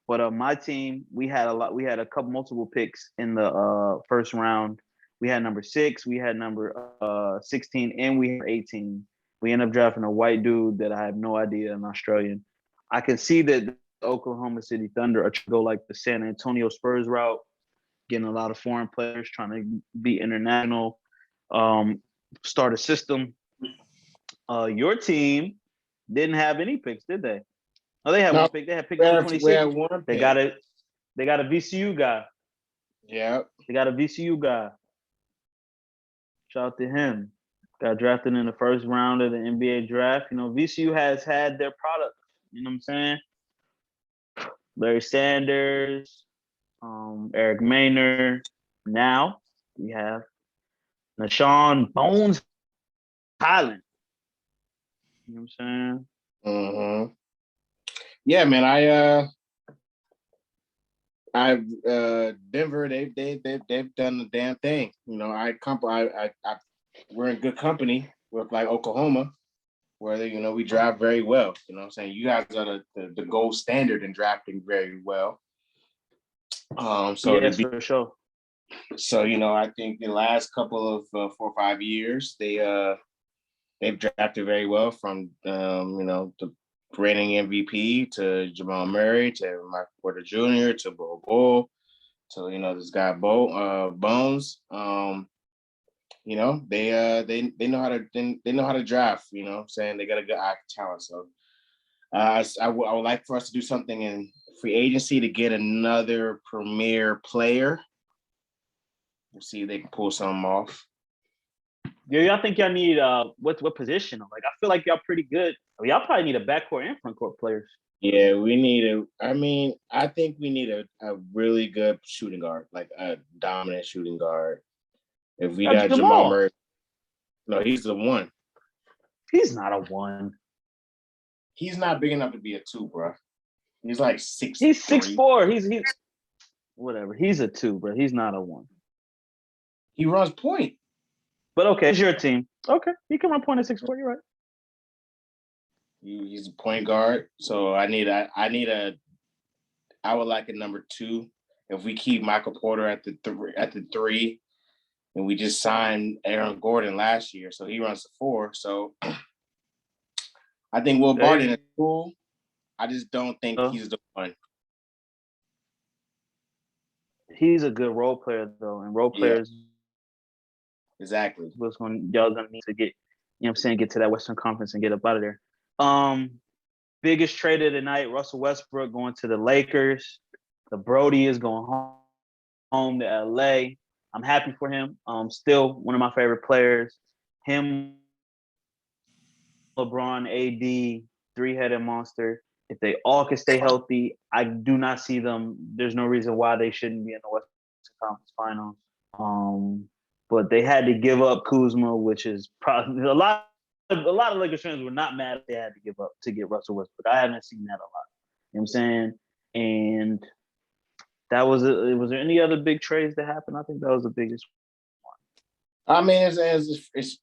But my team, we had multiple picks in the first round. We had number 6, we had number 16, and we had 18. We ended up drafting a white dude that I have no idea, an Australian. I can see that the Oklahoma City Thunder are trying to go like the San Antonio Spurs route, getting a lot of foreign players, trying to be international, start a system. Your team didn't have any picks, did they? Oh, they had one pick. They had pick number 26. They got a VCU guy. Yeah. They got a VCU guy. Shout out to him. Got drafted in the first round of the NBA draft. You know, VCU has had their product. You know what I'm saying? Larry Sanders, Eric Maynard. Now we have Nashawn Bones Highland. You know what I'm saying? Mm-hmm. Yeah, man. Denver. They've done the damn thing. You know, we're in good company with like Oklahoma, where we draft very well. You know what I'm saying? You guys are the gold standard in drafting very well. Yes, for sure. So I think the last couple of 4 or 5 years, they've drafted very well from the reigning MVP to Jamal Murray to Michael Porter Jr. to Bol Bol to this guy Bones. They know how to draft. You know what I'm saying? They got a good eye for talent. So I would like for us to do something in free agency to get another premier player. We'll see if they can pull something off. Yeah, y'all think y'all need what position? Like, I feel like y'all pretty good. I mean, y'all probably need a backcourt and frontcourt players. Yeah, I think we need a really good shooting guard, like a dominant shooting guard. If we got Jamal Murray, no, he's the one. He's not a one. He's not big enough to be a 2, bro. He's like 6'. He's 6'4". He's whatever. He's a 2, bro. He's not a 1. He runs point. But okay, it's your team. Okay, he can run point at 6'4". You're right. He's a point guard, so I would like a number 2. If we keep Michael Porter at the 3, and we just signed Aaron Gordon last year, so he runs the 4. So I think Will Barton is cool. I just don't think he's the one. he's a good role player though, and role Yeah, players exactly. was going y'all gonna need to get, you know what I'm saying, get to that Western Conference and get up out of there. Biggest trade of the night, Russell Westbrook going to the Lakers. The Brody is going home to LA. I'm happy for him. Still one of my favorite players. Him, LeBron, AD, three-headed monster. If they all can stay healthy, I do not see them. There's no reason why they shouldn't be in the Western Conference Finals. But they had to give up Kuzma, which is probably a lot. A lot of Lakers fans were not mad if they had to give up to get Russell Westbrook. I haven't seen that a lot. You know what I'm saying? And that was it. Was there any other big trades that happened? I think that was the biggest one. I mean, it's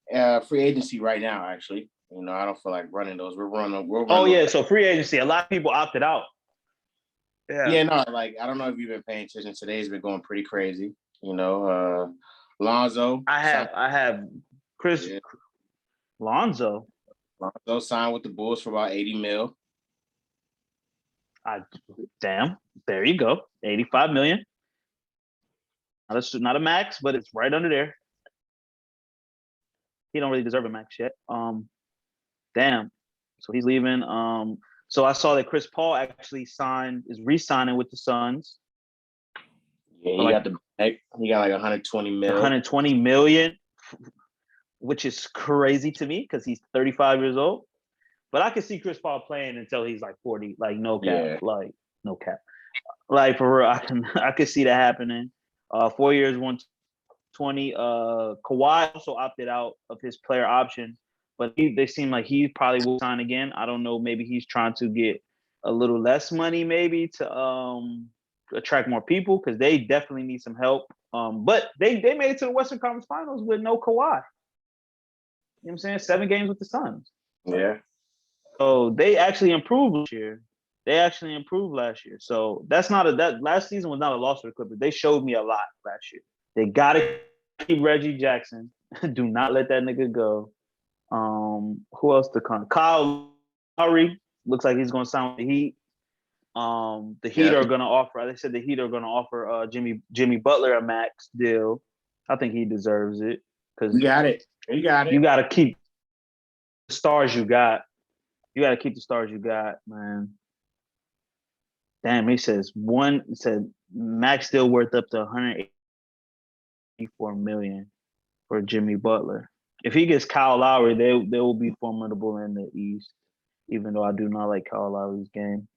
free agency right now. Actually, I don't feel like running those. We're running. Oh yeah, so free agency. A lot of people opted out. Yeah, no, like I don't know if you've been paying attention. Today's been going pretty crazy. Lonzo. I have Chris Lonzo. Lonzo signed with the Bulls for about 80 mil. Damn, there you go. 85 million. Not a max, but it's right under there. He don't really deserve a max yet. Damn. So he's leaving. So I saw that Chris Paul actually is re-signing with the Suns. Yeah, he got like 120 mil. 120 million, which is crazy to me because he's 35 years old. But I could see Chris Paul playing until he's like 40, like no cap, like no cap. Like for real, I could see that happening. 4 years, 120. Kawhi also opted out of his player option, but they seem like he probably will sign again. I don't know. Maybe he's trying to get a little less money, maybe to attract more people because they definitely need some help. But they made it to the Western Conference Finals with no Kawhi. You know what I'm saying? 7 games with the Suns. Yeah. So they actually improved last year. So that last season was not a loss for the Clippers. They showed me a lot last year. They gotta keep Reggie Jackson. Do not let that nigga go. Who else to come? Kyle Lowry looks like he's gonna sign with the Heat. The Heat are gonna offer. They said the Heat are gonna offer Jimmy Butler a max deal. I think he deserves it because you got it. You gotta keep the stars you got. You gotta keep the stars you got, man. Damn, he said max deal worth up to 184 million for Jimmy Butler. If he gets Kyle Lowry, they will be formidable in the East. Even though I do not like Kyle Lowry's game.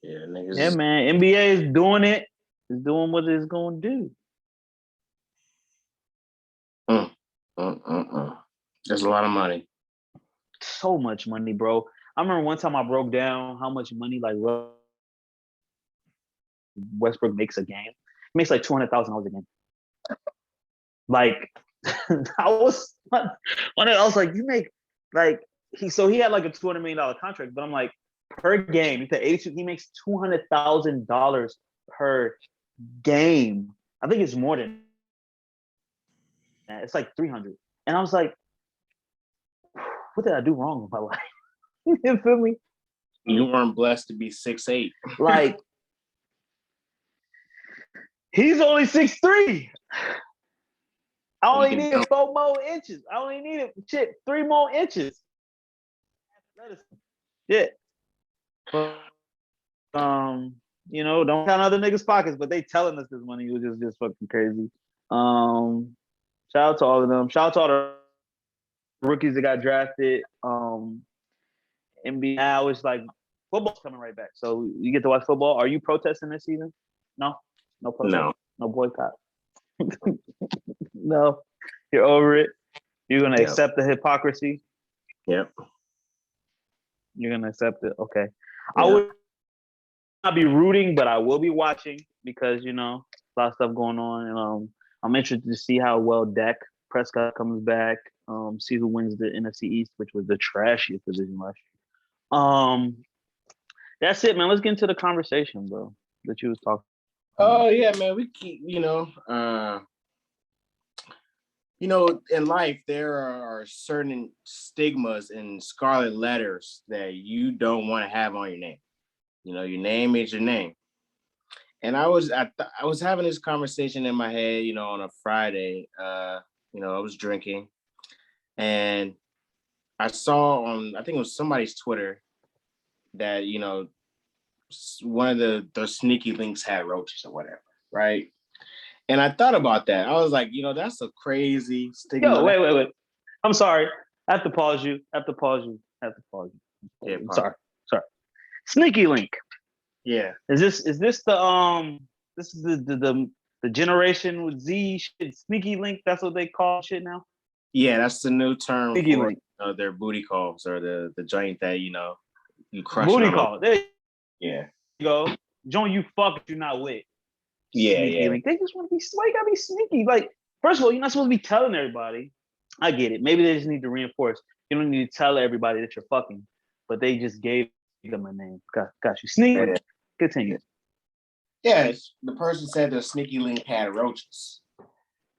Yeah, niggas. Yeah, man. NBA is doing it. It's doing what it's gonna do. That's a lot of money. So much money, bro. I remember one time I broke down how much money like Westbrook makes a game. He makes like $200,000 a game. Like I was you make like he had like a $200 million contract, but I'm like per game, he makes $200,000 per game. I think it's more than that. It's like 300. And I was like, what did I do wrong in my life? You feel me? You weren't blessed to be 6'8". Like he's only 6'3". I only needed 4 more inches. I only needed 3 more inches. Shit. But, don't count other niggas' pockets, but they telling us this money, which is just fucking crazy. Shout out to all of them. Shout out to all the rookies that got drafted. NBA now is like football's coming right back. So you get to watch football. Are you protesting this season? No? No protest. No boycott. No. You're over it. You're gonna accept the hypocrisy. Yep. You're gonna accept it. Okay. I would not be rooting, but I will be watching because a lot of stuff going on, and I'm interested to see how well Dak Prescott comes back. See who wins the NFC East, which was the trashiest division last year. That's it, man. Let's get into the conversation, bro, that you was talking. Oh yeah, man. We keep, in life there are certain stigmas and scarlet letters that you don't want to have on your name. Your name is your name. And I was having this conversation in my head, on a Friday. I was drinking, and I saw on, I think it was somebody's Twitter, that one of the sneaky links had roaches or whatever, right? And I thought about that. I was like, that's a crazy stigma. Yo, wait. I'm sorry. I have to pause you. I have to pause you. Yeah, I'm sorry. Sneaky link. Yeah. Is this the this is the generation with Z shit? Sneaky link. That's what they call shit now. Yeah, that's the new term Sneaky for link. Their booty calls, or the joint that you crush. Booty call. There Yeah. you go. Joint you fuck you not with. Yeah, Sneaky yeah. link. They just want to be. Why you gotta be sneaky? Like, first of all, you're not supposed to be telling everybody. I get it. Maybe they just need to reinforce. You don't need to tell everybody that you're fucking, but they just gave them a name. Got you. Sneaky. Yeah. Continue. Yeah, the person said the sneaky link had roaches.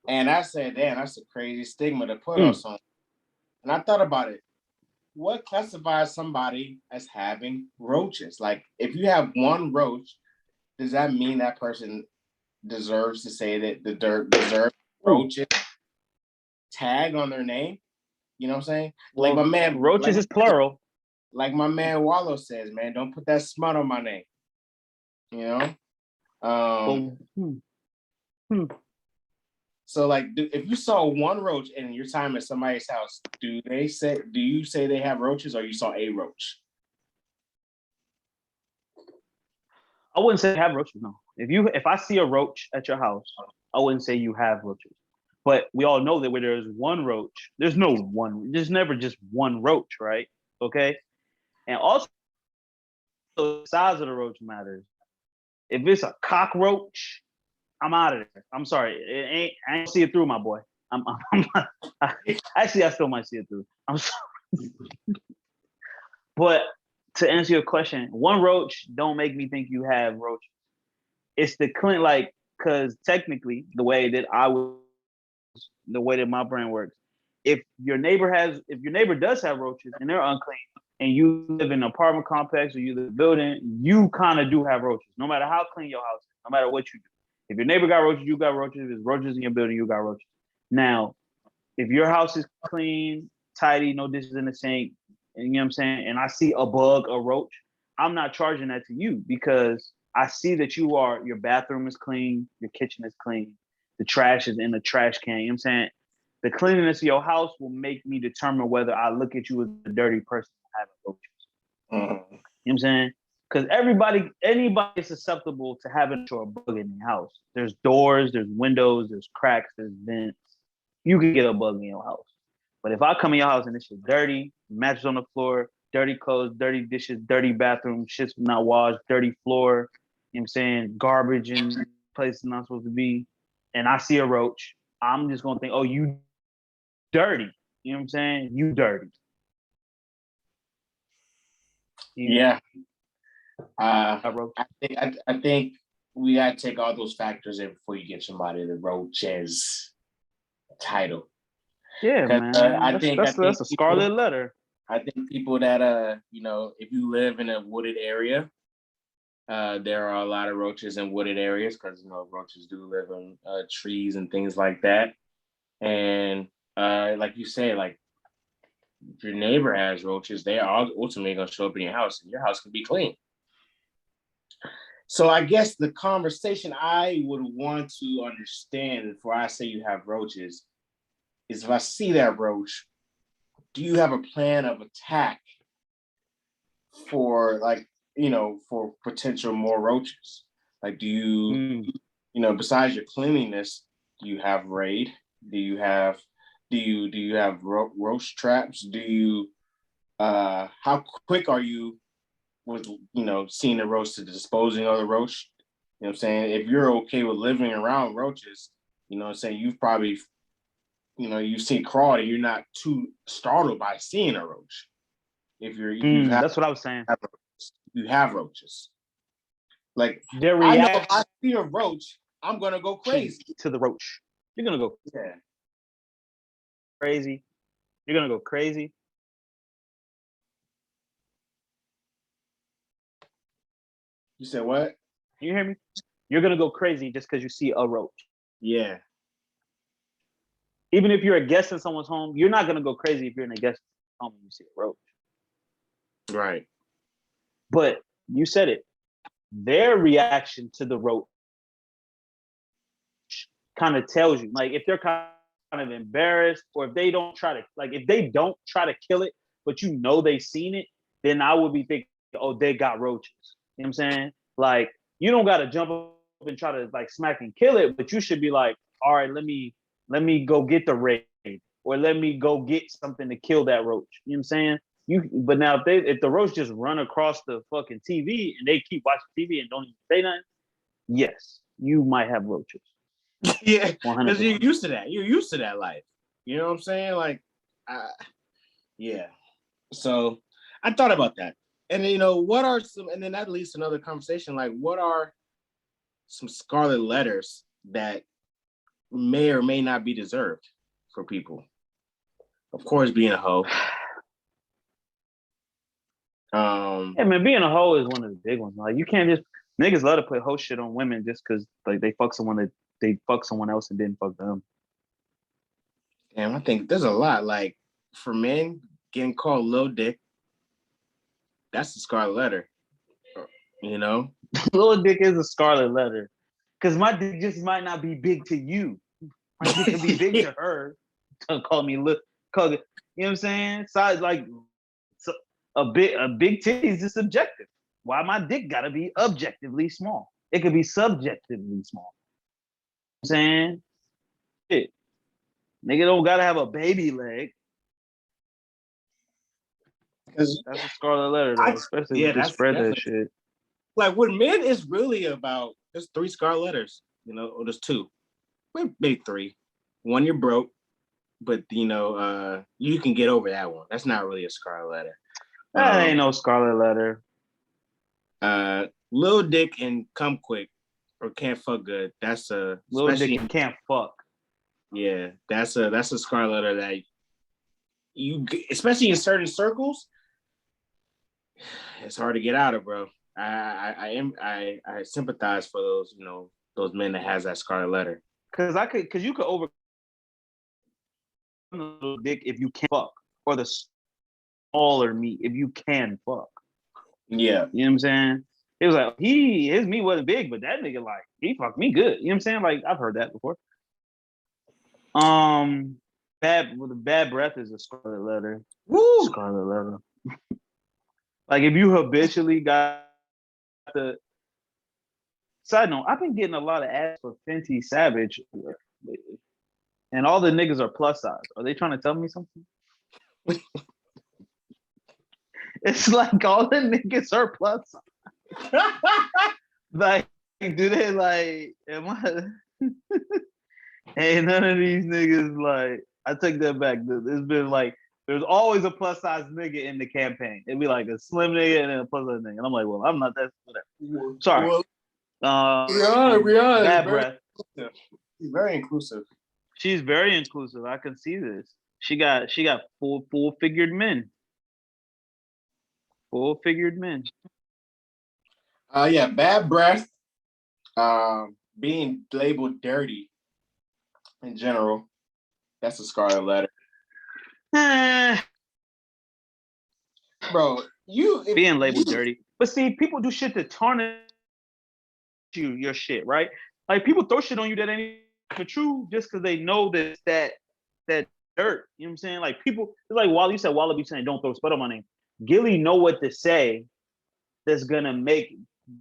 And I said, damn, that's a crazy stigma to put on someone. And I thought about it. What classifies somebody as having roaches? Like, if you have one roach, does that mean that person deserves to say that the dirt deserves roaches tag on their name? You know what I'm saying? Well, like my man, roaches is plural. Like my man Wallow says, man, don't put that smut on my name. So, like, if you saw one roach in your time at somebody's house, do you say they have roaches, or you saw a roach? I wouldn't say have roaches. No. If I see a roach at your house, I wouldn't say you have roaches. But we all know that where there's one roach, there's no one. There's never just one roach, right? Okay. And also, the size of the roach matters. If it's a cockroach, I'm out of there. I'm sorry. I ain't see it through, my boy. Actually, I still might see it through. I'm sorry. But to answer your question, one roach don't make me think you have roaches. It's the clean, like, because technically, the way that my brain works, if your neighbor does have roaches and they're unclean, and you live in an apartment complex or you live in a building, you kind of do have roaches, no matter how clean your house is, no matter what you do. If your neighbor got roaches, you got roaches. If there's roaches in your building, you got roaches. Now, if your house is clean, tidy, no dishes in the sink, and you know what I'm saying, and I see a bug, a roach, I'm not charging that to you because I see that your bathroom is clean, your kitchen is clean, the trash is in the trash can. You know what I'm saying? The cleanliness of your house will make me determine whether I look at you as a dirty person having roaches. You know what I'm saying? Because anybody is susceptible to having a bug in your house. There's doors, there's windows, there's cracks, there's vents. You can get a bug in your house. But if I come in your house and it's shit dirty, mattress on the floor, dirty clothes, dirty dishes, dirty bathroom, shit's not washed, dirty floor, you know what I'm saying, garbage in places not supposed to be, and I see a roach, I'm just gonna think, oh, you dirty. You know what I'm saying? You dirty. Yeah. I think we gotta take all those factors in before you give somebody the roaches title. Yeah, man. That's a scarlet letter. I think people that if you live in a wooded area, there are a lot of roaches in wooded areas because roaches do live in trees and things like that. And like you say, like if your neighbor has roaches, they are ultimately gonna show up in your house, and your house can be clean. So I guess the conversation I would want to understand before I say you have roaches is, if I see that roach, do you have a plan of attack for for potential more roaches? Like, do you, besides your cleanliness, do you have raid? Do you have roach traps? Do you, how quick are you with, seeing the roach to disposing of the roach? You know what I'm saying? If you're okay with living around roaches, you know what I'm saying, you've probably, you've seen crawling, you're not too startled by seeing a roach. That's what I was saying. You have roaches. Like, I know if I see a roach, I'm gonna go crazy. To the roach. You're gonna go crazy. You're gonna go crazy. You said what? Can you hear me? you're gonna go crazy just because you see a roach. Yeah. Even if you're a guest in someone's home, you're not gonna go crazy if you're in a guest home and you see a roach. Right. But you said it. Their reaction to the roach kind of tells you, like, if they're kind of embarrassed, or if they don't try to, like, if they don't try to kill it, but you know they've seen it, then I would be thinking, oh, they got roaches. You know what I'm saying? Like, you don't got to jump up and try to like smack and kill it, but you should be like, all right, let me go get the raid, or let me go get something to kill that roach. You know what I'm saying? But now if the roach just run across the fucking TV and they keep watching TV and don't even say nothing, yes, you might have roaches. Yeah, because you're used to that. You're used to that life. You know what I'm saying? Like, yeah. So I thought about that, and what are some? And then that leads to another conversation. Like, what are some scarlet letters that may or may not be deserved for people? Of course, being a hoe. Yeah, man, being a hoe is one of the big ones. Like, you can't just niggas love to put hoe shit on women just because like they fuck someone else and didn't fuck them. And I think there's a lot. Like, for men, getting called low dick, that's the scarlet letter. Little dick is a scarlet letter, because my dick just might not be big to you. My dick could be big to her. Don't call me look. You know what I'm saying? Size, like, so a big titty is just subjective. Why my dick gotta be objectively small? It could be subjectively small. You know what I'm saying? Shit. Nigga don't gotta have a baby leg. That's a scarlet letter though, especially if they spread that shit. Like, with men, it's really about, there's 3 scarlet letters, or there's 2, maybe 3. One, you're broke, but you can get over that one. That's not really a scarlet letter. That ain't no scarlet letter. Little dick and come quick, or can't fuck good. That's a little dick and can't fuck. Yeah, that's a scarlet letter that you, especially in certain circles, it's hard to get out of, bro. I sympathize for those those men that has that scarlet letter. Because you could over little dick if you can fuck, or the smaller meat if you can fuck. Yeah, you know what I'm saying. It was like his meat wasn't big, but that nigga, like, he fucked me good. You know what I'm saying? Like, I've heard that before. Bad breath is a scarlet letter. Woo! Scarlet letter. Like, if you habitually got the side note, I've been getting a lot of ads for Fenty Savage lately, and all the niggas are plus size. Are they trying to tell me something? It's like all the niggas are plus size. Like, do they like? Am I? Ain't none of these niggas like. I take that back. It's been like, there's always a plus size nigga in the campaign. It'd be like a slim nigga and then a plus size nigga. And I'm like, well, I'm not that. Whatever. Sorry. We are. Bad breath. She's very inclusive. She's very inclusive. I can see this. She got full figured men. Full figured men. Yeah, bad breath. Being labeled dirty in general. That's a scarlet letter. Bro, being labeled dirty. But see, people do shit to tarnish your shit, right? Like, people throw shit on you that ain't even true just because they know that dirt. You know what I'm saying? Like, people, it's like Wally, you said Walla be saying, don't throw spit on my name. Gilly know what to say that's gonna make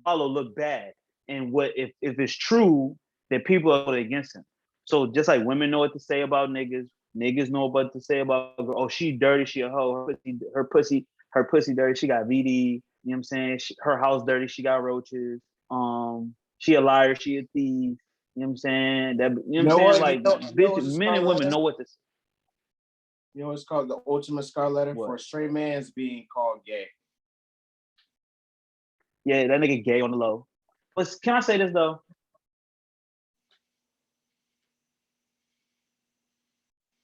Wallow look bad. And what if it's true that people are against him. So just like women know what to say about niggas know what to say about, oh, she dirty, she a hoe, her pussy dirty, she got VD, you know what I'm saying? Her house dirty, she got roaches. She a liar, she a thief, you know what I'm saying? That, you know what I'm saying? Like, men and women know what to say. You know what's called the ultimate scarlet letter? What? For a straight man's being called gay. Yeah, that nigga gay on the low. But can I say this though?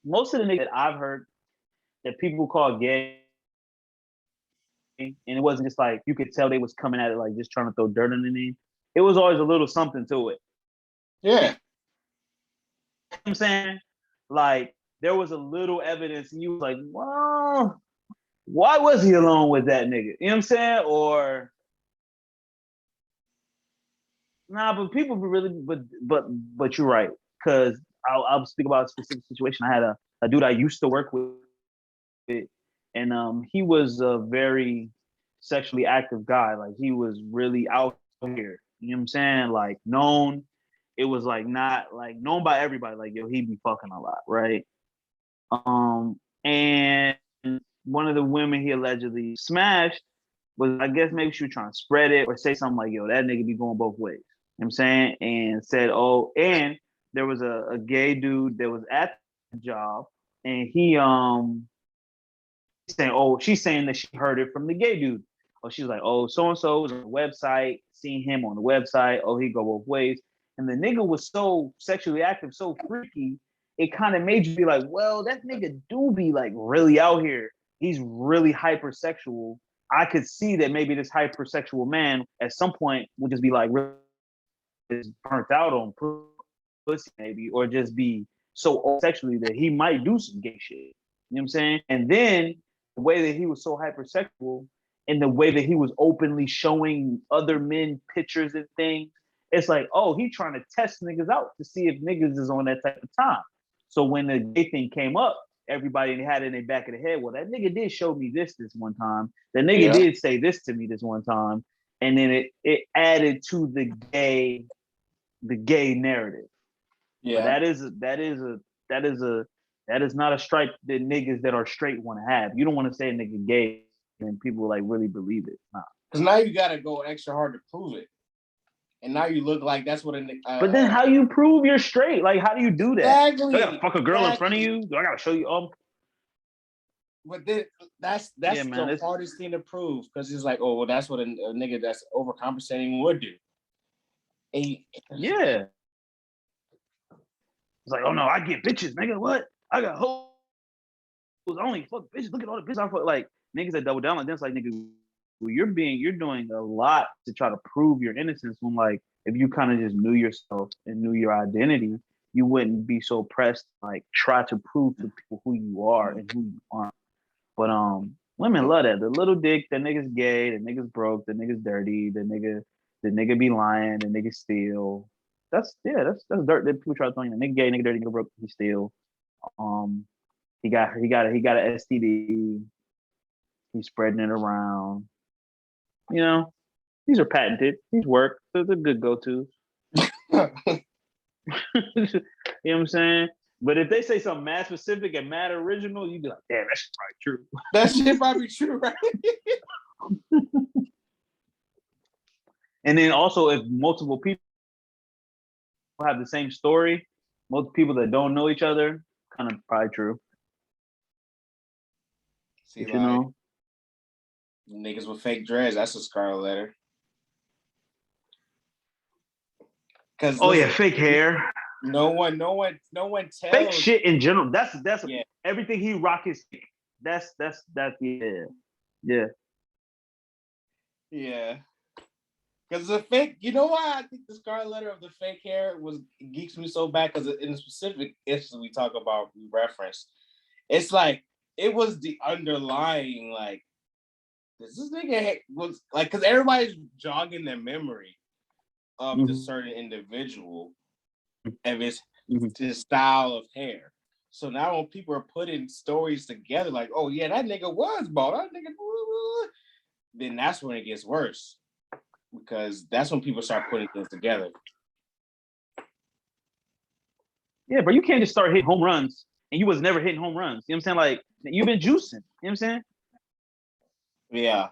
Most of the niggas that I've heard that people call gay, and it wasn't just like, you could tell they was coming at it like just trying to throw dirt on the name. it was always a little something to it. Yeah. You know what I'm saying? Like, there was a little evidence, and you was like, well, why was he alone with that nigga? You know what I'm saying? Or nah, but people be really, but you're right. Cause I'll speak about a specific situation. I had a dude I used to work with, and he was a very sexually active guy. Like, he was really out here. You know what I'm saying? Like, known. It was like not like known by everybody. Like, yo, he be fucking a lot, right? And one of the women he allegedly smashed was, I guess maybe she was trying to spread it or say something like, yo, that nigga be going both ways. You know what I'm saying? And said, oh, and there was a gay dude that was at the job, and he saying, oh, she's saying that she heard it from the gay dude. Oh, she's like, oh, so and so was on the website, seen him on the website. Oh, he go both ways. And the nigga was so sexually active, so freaky, it kind of made you be like, well, that nigga do be like really out here. He's really hypersexual. I could see that maybe this hypersexual man at some point would just be like really burnt out on pussy, maybe, or just be so sexually that he might do some gay shit. You know what I'm saying? And then the way that he was so hypersexual and the way that he was openly showing other men pictures and things, it's like, oh, he trying to test niggas out to see if niggas is on that type of time. So when the gay thing came up, everybody had it in their back of the head. Well, that nigga did show me this one time. That nigga did say this to me this one time. And then it added to the gay narrative. Yeah. But that is not a stripe that niggas that are straight want to have. You don't want to say a nigga gay and people like really believe it. Nah. Because now you gotta go extra hard to prove it. And now you look like that's what a but then how you prove you're straight? Like, how do you do that? Exactly. Do I gotta fuck a girl in front of you? Do I gotta show you But then that's the hardest thing to prove, because it's like, oh, well, that's what a nigga that's overcompensating would do. Yeah. It's like, oh no, I get bitches, nigga. What? I got hoes. I only fuck bitches. Look at all the bitches I fuck. Like, niggas that double down like this, like, nigga, well, you're doing a lot to try to prove your innocence, when, like, if you kind of just knew yourself and knew your identity, you wouldn't be so pressed, like, try to prove to people who you are and who you aren't. But women love that. The little dick, the nigga's gay, the nigga's broke, the nigga's dirty, the nigga be lying, the nigga steal. That's dirt that people try to throw in. Nigga gay, nigga dirty, nigga broke, he steal. He got an STD. He's spreading it around. You know, these are patented. These work. They're good go-tos. You know what I'm saying? But if they say something mad specific and mad original, you'd be like, damn, that shit's probably true. That shit probably true, right? And then also, if multiple people have the same story, most people that don't know each other, kind of probably true. See, but, like, niggas with fake dreads, that's a Scarlet letter. Yeah, fake hair. No one tells. Fake shit in general. That's everything he rock is fake. That's yeah. Because the fake, you know why I think the Scarlet letter of the fake hair geeks me so bad? Because in the specific issues we talk about, we reference, it's like it was the underlying, like, this nigga was like, because everybody's jogging their memory of the certain individual of his style of hair. So now when people are putting stories together, like, oh yeah, that nigga was bald, that nigga, then that's when it gets worse, because that's when people start putting things together. Yeah, but you can't just start hitting home runs and you was never hitting home runs. You know what I'm saying? Like, you've been juicing. You know what I'm saying? Yeah.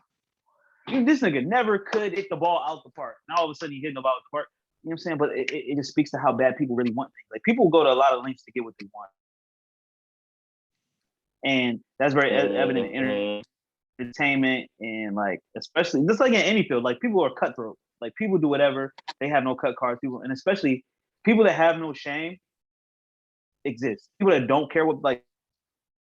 This nigga never could hit the ball out the park. Now all of a sudden he's hitting the ball out the park. You know what I'm saying? But it just speaks to how bad people really want things. Like, people go to a lot of lengths to get what they want. And that's very evident in entertainment, and, like, especially just like in any field, like, people are cutthroat. Like, people do whatever. They have no cut cards. People, and especially people that have no shame, exist. People that don't care what, like,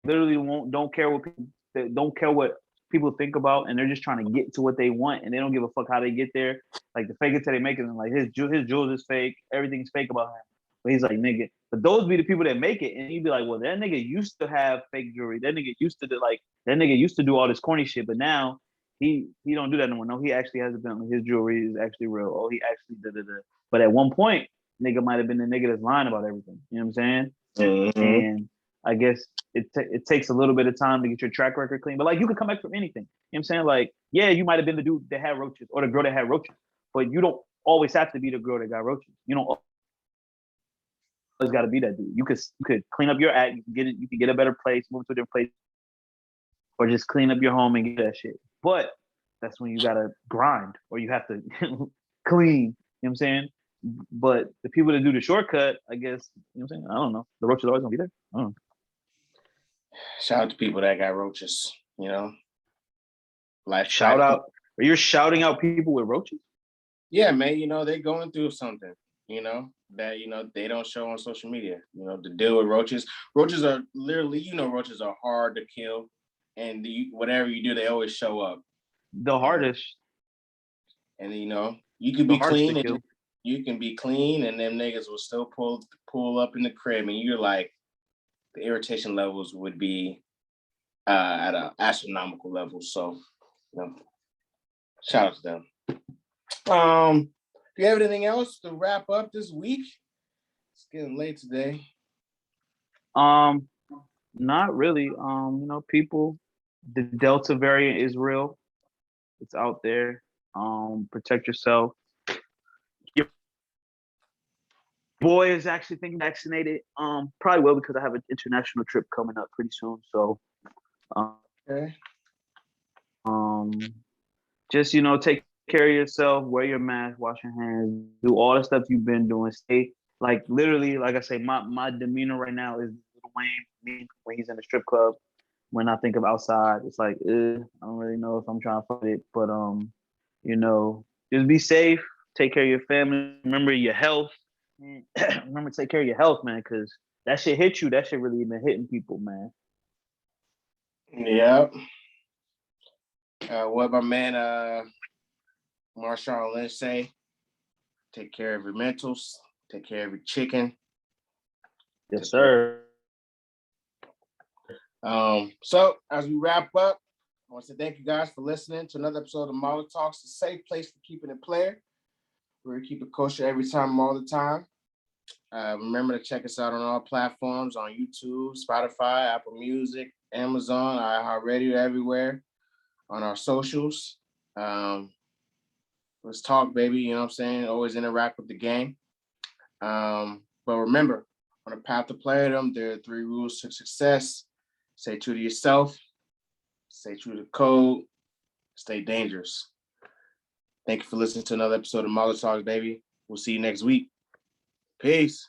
literally don't care what people, that don't care what people think about, and they're just trying to get to what they want, and they don't give a fuck how they get there. Like the fake it till they make it, and like his jewels is fake, everything's fake about him. But he's like, nigga, but those be the people that make it, and you'd be like, well, that nigga used to have fake jewelry. That nigga used to that nigga used to do all this corny shit, but now he don't do that no more. No, he actually has a Bentley. His jewelry is actually real. Oh, he actually da. But at one point, nigga might have been the nigga that's lying about everything. You know what I'm saying? Mm-hmm. And I guess it takes a little bit of time to get your track record clean. But like you could come back from anything. You know what I'm saying? Like, yeah, you might have been the dude that had roaches or the girl that had roaches, but you don't always have to be the girl that got roaches. You don't always got to be that dude. You could clean up your act, you can get a better place, move to a different place, or just clean up your home and get that shit. But that's when you gotta grind or you have to clean. You know what I'm saying? But the people that do the shortcut, I guess, you know what I'm saying? I don't know. The roaches are always gonna be there. I don't know. Shout out to people that got roaches, you know. Like Shout out. Are you shouting out people with roaches? Yeah, man, you know, they're going through something, you know, that, you know, they don't show on social media, you know, to deal with roaches. Roaches are literally, you know, roaches are hard to kill. And whatever you do, they always show up. The hardest. And, you know, you can be clean and you can be clean and them niggas will still pull up in the crib and you're like, the irritation levels would be at an astronomical level. So, you know, shout out to them. Do you have anything else to wrap up this week? It's getting late today. Not really. You know, people, the Delta variant is real. It's out there. Protect yourself. Your boy is actually thinking vaccinated. Probably will because I have an international trip coming up pretty soon. So, Okay. Just you know, take care of yourself. Wear your mask. Wash your hands. Do all the stuff you've been doing. Stay like literally, like I say, my demeanor right now is Lil Wayne when he's in the strip club. When I think of outside, it's like, I don't really know if I'm trying to fight it, but you know, just be safe. Take care of your family. Remember your health. Remember to take care of your health, man, because that shit hit you. That shit really been hitting people, man. Yeah. What my man Marshawn Lynch say? Take care of your mentals. Take care of your chicken. Yes, sir. So as we wrap up, I want to thank you guys for listening to another episode of Marley Talks, a safe place for keeping it player. We're keep it kosher every time, all the time. Remember to check us out on all platforms on YouTube, Spotify, Apple Music, Amazon, iHeartRadio, everywhere on our socials. Let's talk, baby. You know what I'm saying? Always interact with the game. But remember, on the path to playerdom, there are 3 rules to success. Stay true to yourself. Stay true to code. Stay dangerous. Thank you for listening to another episode of Marley Talks, baby. We'll see you next week. Peace.